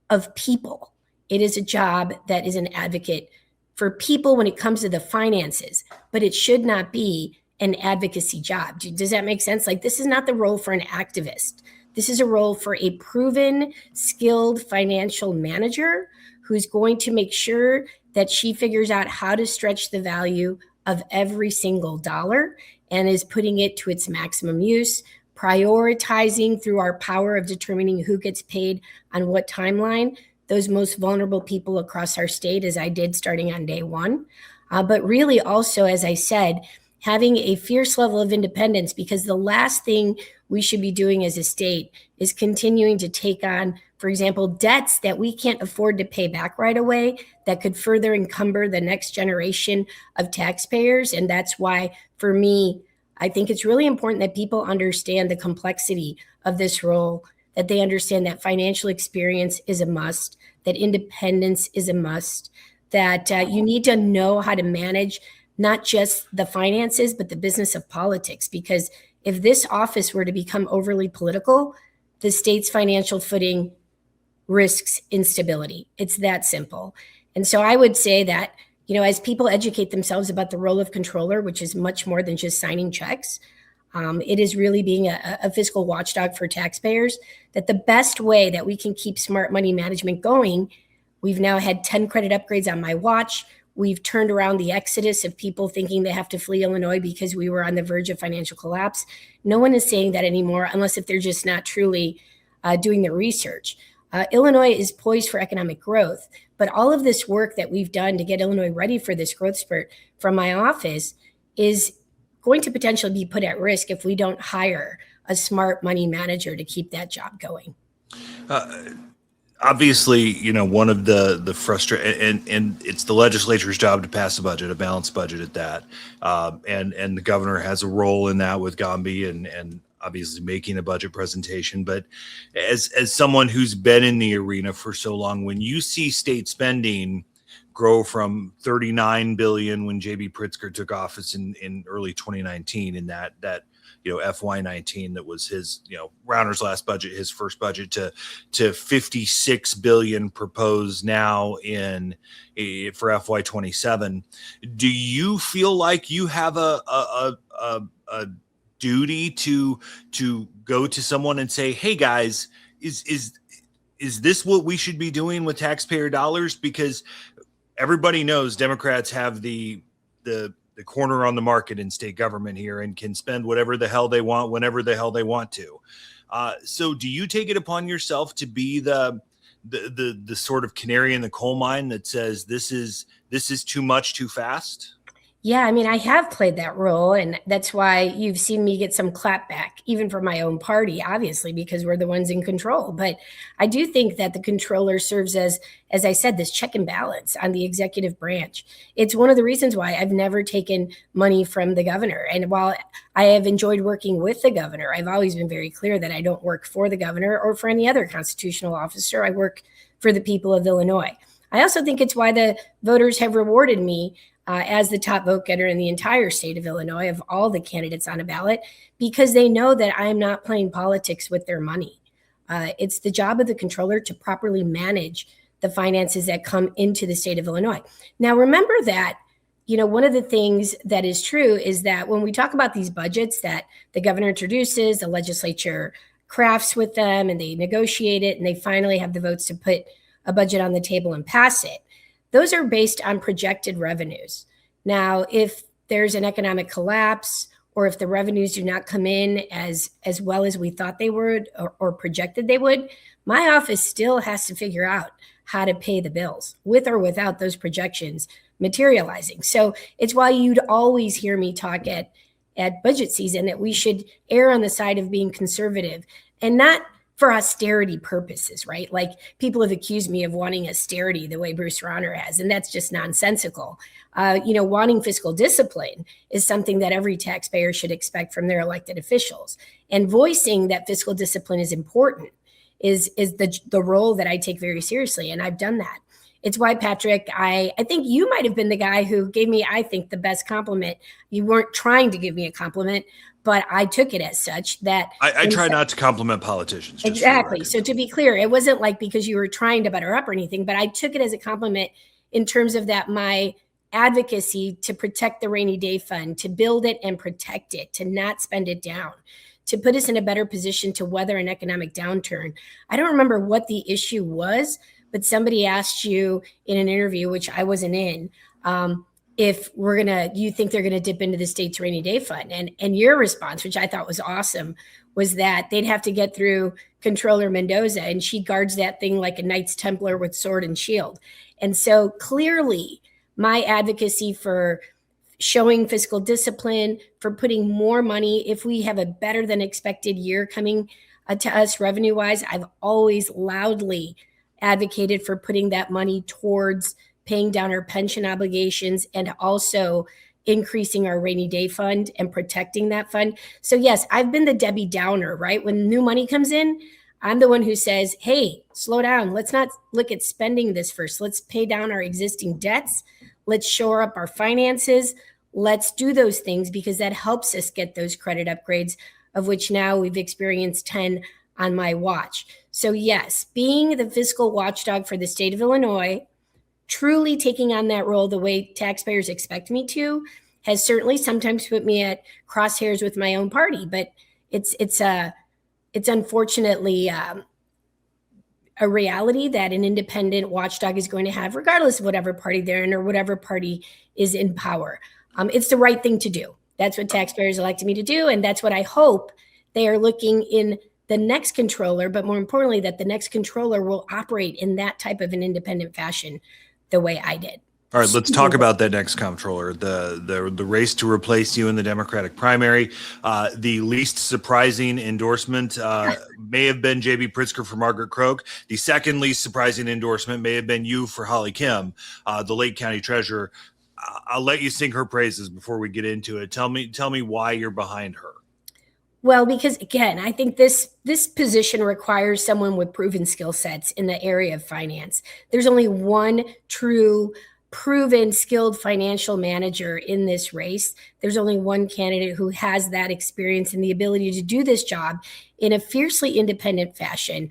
of people. It is a job that is an advocate for people when it comes to the finances, but it should not be an advocacy job. Does that make sense? Like, this is not the role for an activist. This is a role for a proven, skilled financial manager who's going to make sure that she figures out how to stretch the value of every single dollar and is putting it to its maximum use, prioritizing through our power of determining who gets paid on what timeline, those most vulnerable people across our state, as I did starting on day one. But really also, as I said, having a fierce level of independence, because the last thing we should be doing as a state is continuing to take on, for example, debts that we can't afford to pay back right away that could further encumber the next generation of taxpayers. And that's why, for me, I think it's really important that people understand the complexity of this role, that they understand that financial experience is a must, that independence is a must, that you need to know how to manage not just the finances, but the business of politics. Because if this office were to become overly political, the state's financial footing risks instability. It's that simple. And so I would say that, as people educate themselves about the role of controller, which is much more than just signing checks, it is really being a fiscal watchdog for taxpayers, that the best way that we can keep smart money management going, we've now had 10 credit upgrades on my watch. We've turned around the exodus of people thinking they have to flee Illinois because we were on the verge of financial collapse. No one is saying that anymore, unless if they're just not truly doing the research. Illinois is poised for economic growth, but all of this work that we've done to get Illinois ready for this growth spurt from my office is going to potentially be put at risk if we don't hire a smart money manager to keep that job going. Obviously, one of the frustrating, and it's the legislature's job to pass a budget, a balanced budget at that. And the governor has a role in that with Gombe and obviously making a budget presentation. But as someone who's been in the arena for so long, when you see state spending grow from $39 billion when JB Pritzker took office in early 2019, in that FY19, that was his, Rauner's last budget, his first budget, to $56 billion proposed now for FY27. Do you feel like you have a duty to go to someone and say, hey guys, is this what we should be doing with taxpayer dollars? Because everybody knows Democrats have the the corner on the market in state government here and can spend whatever the hell they want, whenever the hell they want to. So do you take it upon yourself to be the sort of canary in the coal mine that says this is too much too fast? Yeah, I mean, I have played that role, and that's why you've seen me get some clapback, even from my own party, obviously, because we're the ones in control. But I do think that the controller serves as I said, this check and balance on the executive branch. It's one of the reasons why I've never taken money from the governor. And while I have enjoyed working with the governor, I've always been very clear that I don't work for the governor or for any other constitutional officer. I work for the people of Illinois. I also think it's why the voters have rewarded me as the top vote getter in the entire state of Illinois of all the candidates on a ballot, because they know that I'm not playing politics with their money. It's the job of the controller to properly manage the finances that come into the state of Illinois. Now, remember that, one of the things that is true is that when we talk about these budgets that the governor introduces, the legislature crafts with them, and they negotiate it, and they finally have the votes to put a budget on the table and pass it. Those are based on projected revenues. Now, if there's an economic collapse, or if the revenues do not come in as well as we thought they would or projected they would, my office still has to figure out how to pay the bills with or without those projections materializing. So it's why you'd always hear me talk at budget season that we should err on the side of being conservative, and not for austerity purposes, right? Like, people have accused me of wanting austerity the way Bruce Rauner has, and that's just nonsensical. Wanting fiscal discipline is something that every taxpayer should expect from their elected officials. And voicing that fiscal discipline is important is the role that I take very seriously, and I've done that. It's why, Patrick, I think you might have been the guy who gave me, I think, the best compliment. You weren't trying to give me a compliment, but I took it as such that I try not to compliment politicians. Exactly. So to be clear, it wasn't like because you were trying to butter up or anything, but I took it as a compliment in terms of that my advocacy to protect the rainy day fund, to build it and protect it, to not spend it down, to put us in a better position to weather an economic downturn. I don't remember what the issue was, but somebody asked you in an interview, which I wasn't in, if you think they're gonna dip into the state's rainy day fund. And your response, which I thought was awesome, was that they'd have to get through Controller Mendoza, and she guards that thing like a Knights Templar with sword and shield. And so clearly my advocacy for showing fiscal discipline, for putting more money, if we have a better than expected year coming to us revenue wise, I've always loudly advocated for putting that money towards paying down our pension obligations and also increasing our rainy day fund and protecting that fund. So yes, I've been the Debbie Downer, right? When new money comes in, I'm the one who says, hey, slow down. Let's not look at spending this first. Let's pay down our existing debts. Let's shore up our finances. Let's do those things because that helps us get those credit upgrades, of which now we've experienced 10 on my watch. So yes, being the fiscal watchdog for the state of Illinois, truly taking on that role the way taxpayers expect me to, has certainly sometimes put me at crosshairs with my own party. But it's unfortunately a reality that an independent watchdog is going to have, regardless of whatever party they're in or whatever party is in power. It's the right thing to do. That's what taxpayers elected me to do, and that's what I hope they are looking in the next controller, but more importantly, that the next controller will operate in that type of an independent fashion the way I did. All right, let's talk about that next comptroller, the race to replace you in the Democratic primary. The least surprising endorsement may have been JB Pritzker for Margaret Croak. The second least surprising endorsement may have been you for Holly Kim, the Lake County Treasurer. I'll let you sing her praises before we get into it. Tell me why you're behind her. Well, because again, I think this position requires someone with proven skill sets in the area of finance. There's only one true proven skilled financial manager in this race. There's only one candidate who has that experience and the ability to do this job in a fiercely independent fashion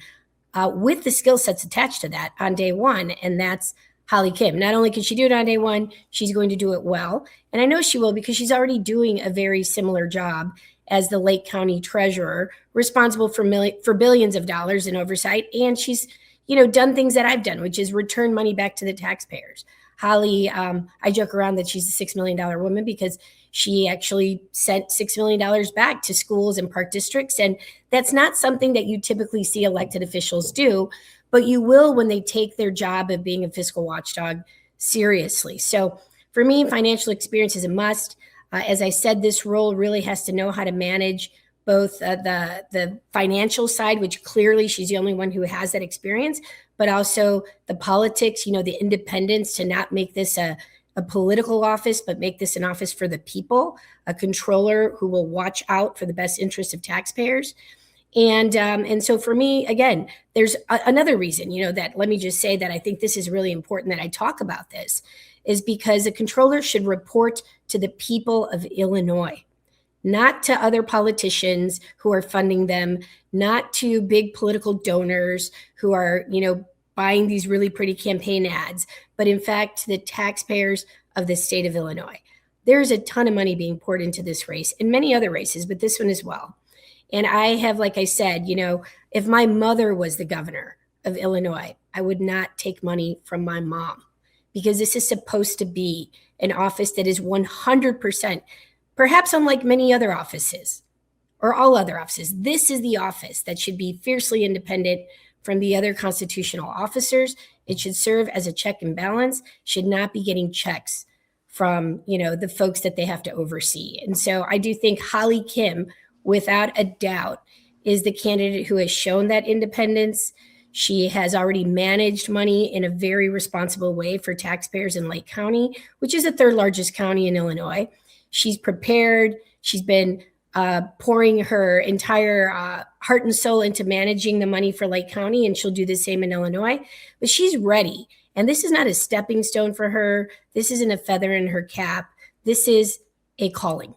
with the skill sets attached to that on day one, and that's Holly Kim. Not only can she do it on day one, she's going to do it well. And I know she will because she's already doing a very similar job as the Lake County Treasurer, responsible for billions of dollars in oversight. And she's, done things that I've done, which is return money back to the taxpayers. Holly, I joke around that she's a $6 million woman because she actually sent $6 million back to schools and park districts. And that's not something that you typically see elected officials do, but you will when they take their job of being a fiscal watchdog seriously. So for me, financial experience is a must. As I said, this role really has to know how to manage both the financial side, which clearly she's the only one who has that experience, but also the politics, the independence to not make this a political office, but make this an office for the people, a controller who will watch out for the best interests of taxpayers. And so for me, again, there's another reason, that let me just say that I think this is really important that I talk about this, is because a controller should report to the people of Illinois, not to other politicians who are funding them, not to big political donors who are, buying these really pretty campaign ads, but in fact, to the taxpayers of the state of Illinois. There's a ton of money being poured into this race and many other races, but this one as well. And I have, like I said, if my mother was the governor of Illinois, I would not take money from my mom, because this is supposed to be an office that is 100%, perhaps unlike many other offices or all other offices, this is the office that should be fiercely independent from the other constitutional officers. It should serve as a check and balance, should not be getting checks from, the folks that they have to oversee. And so I do think Holly Kim, without a doubt, is the candidate who has shown that independence. She has already managed money in a very responsible way for taxpayers in Lake County, which is the third largest county in Illinois. She's prepared. She's been pouring her entire heart and soul into managing the money for Lake County, and she'll do the same in Illinois. But she's ready. And this is not a stepping stone for her. This isn't a feather in her cap. This is a calling.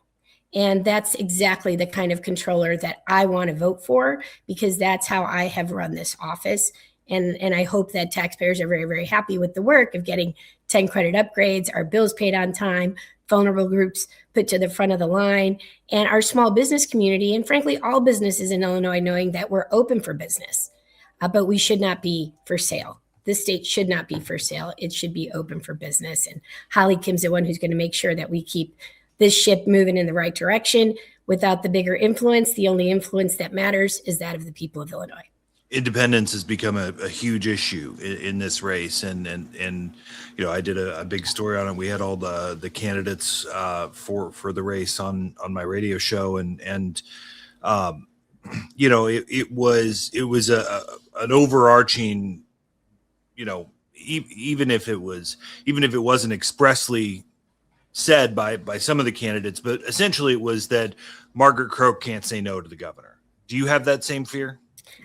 And that's exactly the kind of controller that I want to vote for, because that's how I have run this office. And I hope that taxpayers are very, very happy with the work of getting 10 credit upgrades, our bills paid on time, vulnerable groups put to the front of the line, and our small business community, and frankly, all businesses in Illinois, knowing that we're open for business, but we should not be for sale. This state should not be for sale. It should be open for business. And Holly Kim's the one who's going to make sure that we keep this ship moving in the right direction without the bigger influence. The only influence that matters is that of the people of Illinois. Independence has become a huge issue in this race, and I did a big story on it. We had all the candidates for the race on my radio show, and it was an overarching, even if it wasn't expressly said by some of the candidates, but essentially it was that Margaret Croak can't say no to the governor. Do you have that same fear?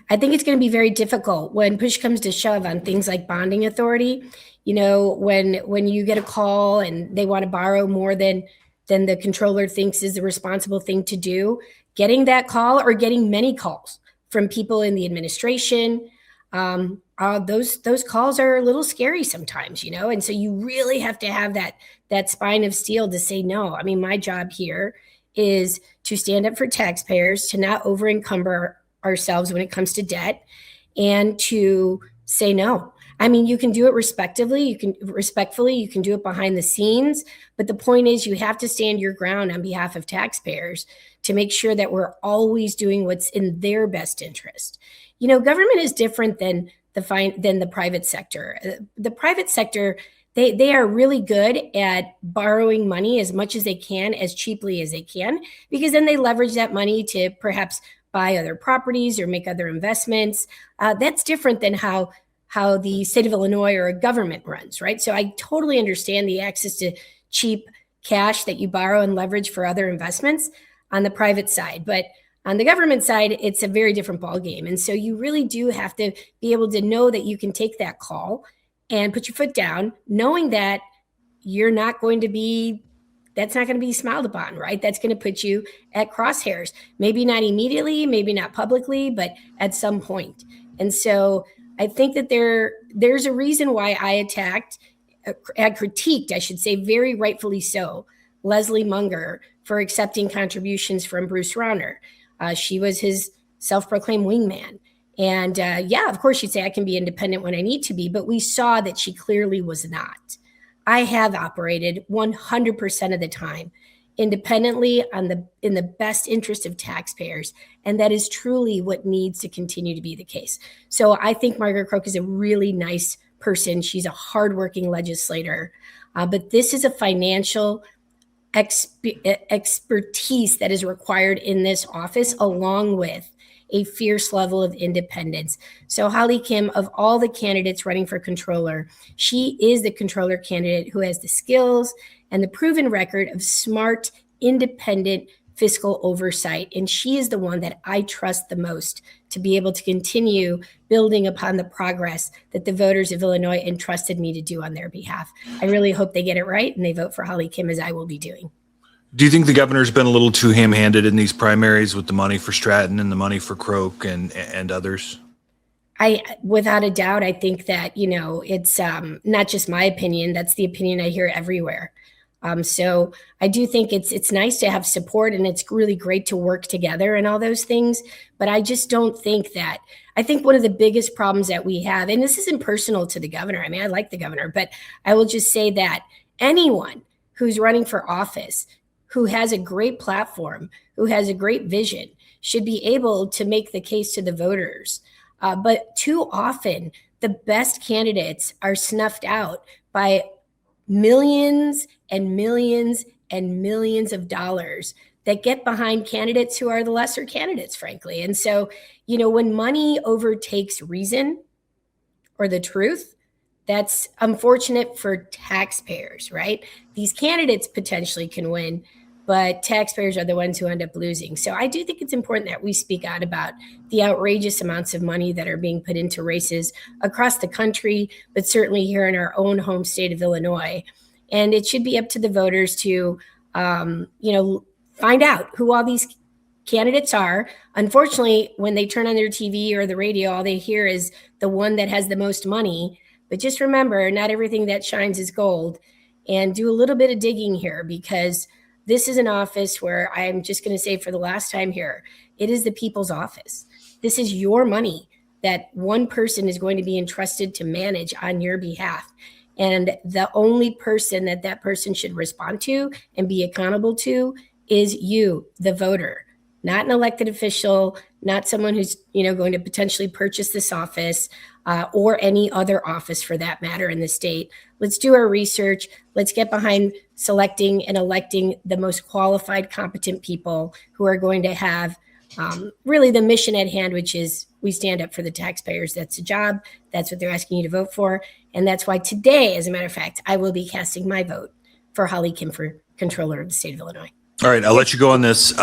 I think it's going to be very difficult when push comes to shove on things like bonding authority. When you get a call and they want to borrow more than the controller thinks is the responsible thing to do, getting that call or getting many calls from people in the administration, those calls are a little scary sometimes, and so you really have to have that spine of steel to say no. I mean, my job here is to stand up for taxpayers, to not over encumber ourselves when it comes to debt, and to say no. I mean, you can do it respectfully, you can do it behind the scenes, but the point is you have to stand your ground on behalf of taxpayers to make sure that we're always doing what's in their best interest. Government is different than the private sector. The private sector, they are really good at borrowing money as much as they can, as cheaply as they can, because then they leverage that money to perhaps buy other properties or make other investments. That's different than how the state of Illinois or a government runs, right? So I totally understand the access to cheap cash that you borrow and leverage for other investments on the private side. But on the government side, it's a very different ballgame. And so you really do have to be able to know that you can take that call and put your foot down, knowing that that's not going to be smiled upon, right? That's going to put you at crosshairs. Maybe not immediately, maybe not publicly, but at some point. And so I think that there's a reason why I critiqued, I should say, very rightfully so, Leslie Munger for accepting contributions from Bruce Rauner. She was his self-proclaimed wingman. And of course, she'd say I can be independent when I need to be, but we saw that she clearly was not. I have operated 100% of the time independently in the best interest of taxpayers. And that is truly what needs to continue to be the case. So I think Margaret Croak is a really nice person. She's a hardworking legislator, but this is a financial expertise that is required in this office, along with a fierce level of independence. So Holly Kim, of all the candidates running for controller, she is the controller candidate who has the skills and the proven record of smart, independent fiscal oversight. And she is the one that I trust the most to be able to continue building upon the progress that the voters of Illinois entrusted me to do on their behalf. I really hope they get it right and they vote for Holly Kim, as I will be doing. Do you think the governor's been a little too ham-handed in these primaries with the money for Stratton and the money for Croak and others? Without a doubt, I think that, it's not just my opinion. That's the opinion I hear everywhere. So I do think it's nice to have support, and it's really great to work together and all those things. But I just don't think that. I think one of the biggest problems that we have, and this isn't personal to the governor. I mean, I like the governor, but I will just say that anyone who's running for office, who has a great platform, who has a great vision, should be able to make the case to the voters. But too often, the best candidates are snuffed out by millions and millions and millions of dollars that get behind candidates who are the lesser candidates, frankly. And so, when money overtakes reason or the truth, that's unfortunate for taxpayers, right? These candidates potentially can win, but taxpayers are the ones who end up losing. So I do think it's important that we speak out about the outrageous amounts of money that are being put into races across the country, but certainly here in our own home state of Illinois. And it should be up to the voters to, find out who all these candidates are. Unfortunately, when they turn on their TV or the radio, all they hear is the one that has the most money. But just remember, not everything that shines is gold. And do a little bit of digging here, because this is an office where I'm just going to say for the last time here, it is the people's office. This is your money that one person is going to be entrusted to manage on your behalf. And the only person that person should respond to and be accountable to is you, the voter, not an elected official, not someone who's going to potentially purchase this office or any other office for that matter in the state. Let's do our research. Let's get behind selecting and electing the most qualified, competent people who are going to have really the mission at hand, which is we stand up for the taxpayers. That's a job. That's what they're asking you to vote for. And that's why today, as a matter of fact, I will be casting my vote for Holly Kim for controller of the state of Illinois. All right, I'll let you go on this.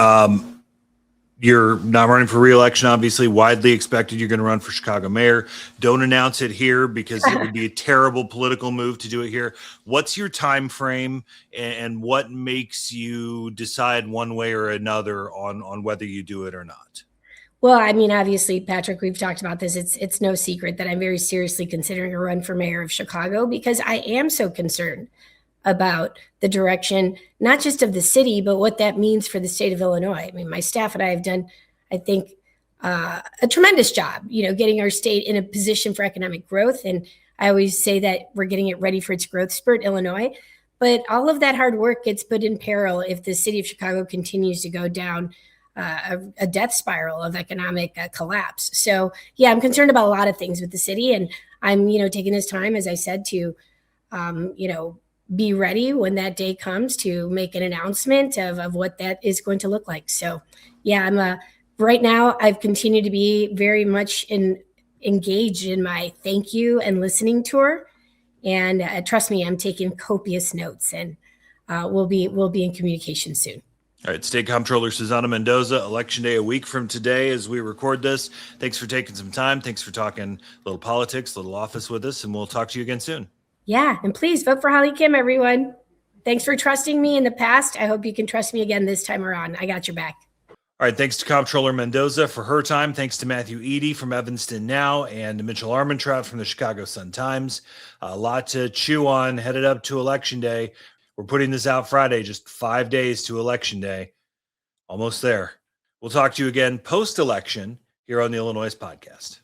You're not running for re-election, obviously. Widely expected you're going to run for Chicago mayor. Don't announce it here because it would be a terrible political move to do it here. What's your time frame, and what makes you decide one way or another on whether you do it or not? Well, I mean, obviously, Patrick, we've talked about this. It's no secret that I'm very seriously considering a run for mayor of Chicago because I am so concerned about the direction, not just of the city, but what that means for the state of Illinois. I mean, my staff and I have done, I think, a tremendous job, getting our state in a position for economic growth. And I always say that we're getting it ready for its growth spurt, Illinois. But all of that hard work gets put in peril if the city of Chicago continues to go down a death spiral of economic collapse. So, yeah, I'm concerned about a lot of things with the city. And I'm, taking this time, as I said, to, be ready when that day comes to make an announcement of what that is going to look like. So, yeah, I'm right now, I've continued to be very much engaged in my thank you and listening tour. And trust me, I'm taking copious notes, and we'll be in communication soon. All right, State Comptroller Susana Mendoza, Election Day a week from today as we record this. Thanks for taking some time. Thanks for talking a little politics, a little office with us, and we'll talk to you again soon. Yeah, and please vote for Holly Kim, everyone. Thanks for trusting me in the past. I hope you can trust me again this time around. I got your back. All right, thanks to Comptroller Mendoza for her time. Thanks to Matthew Eadie from Evanston Now and Mitchell Armentrout from the Chicago Sun-Times. A lot to chew on headed up to Election Day. We're putting this out Friday, just 5 days to Election Day. Almost there. We'll talk to you again post-election here on the Illinoize podcast.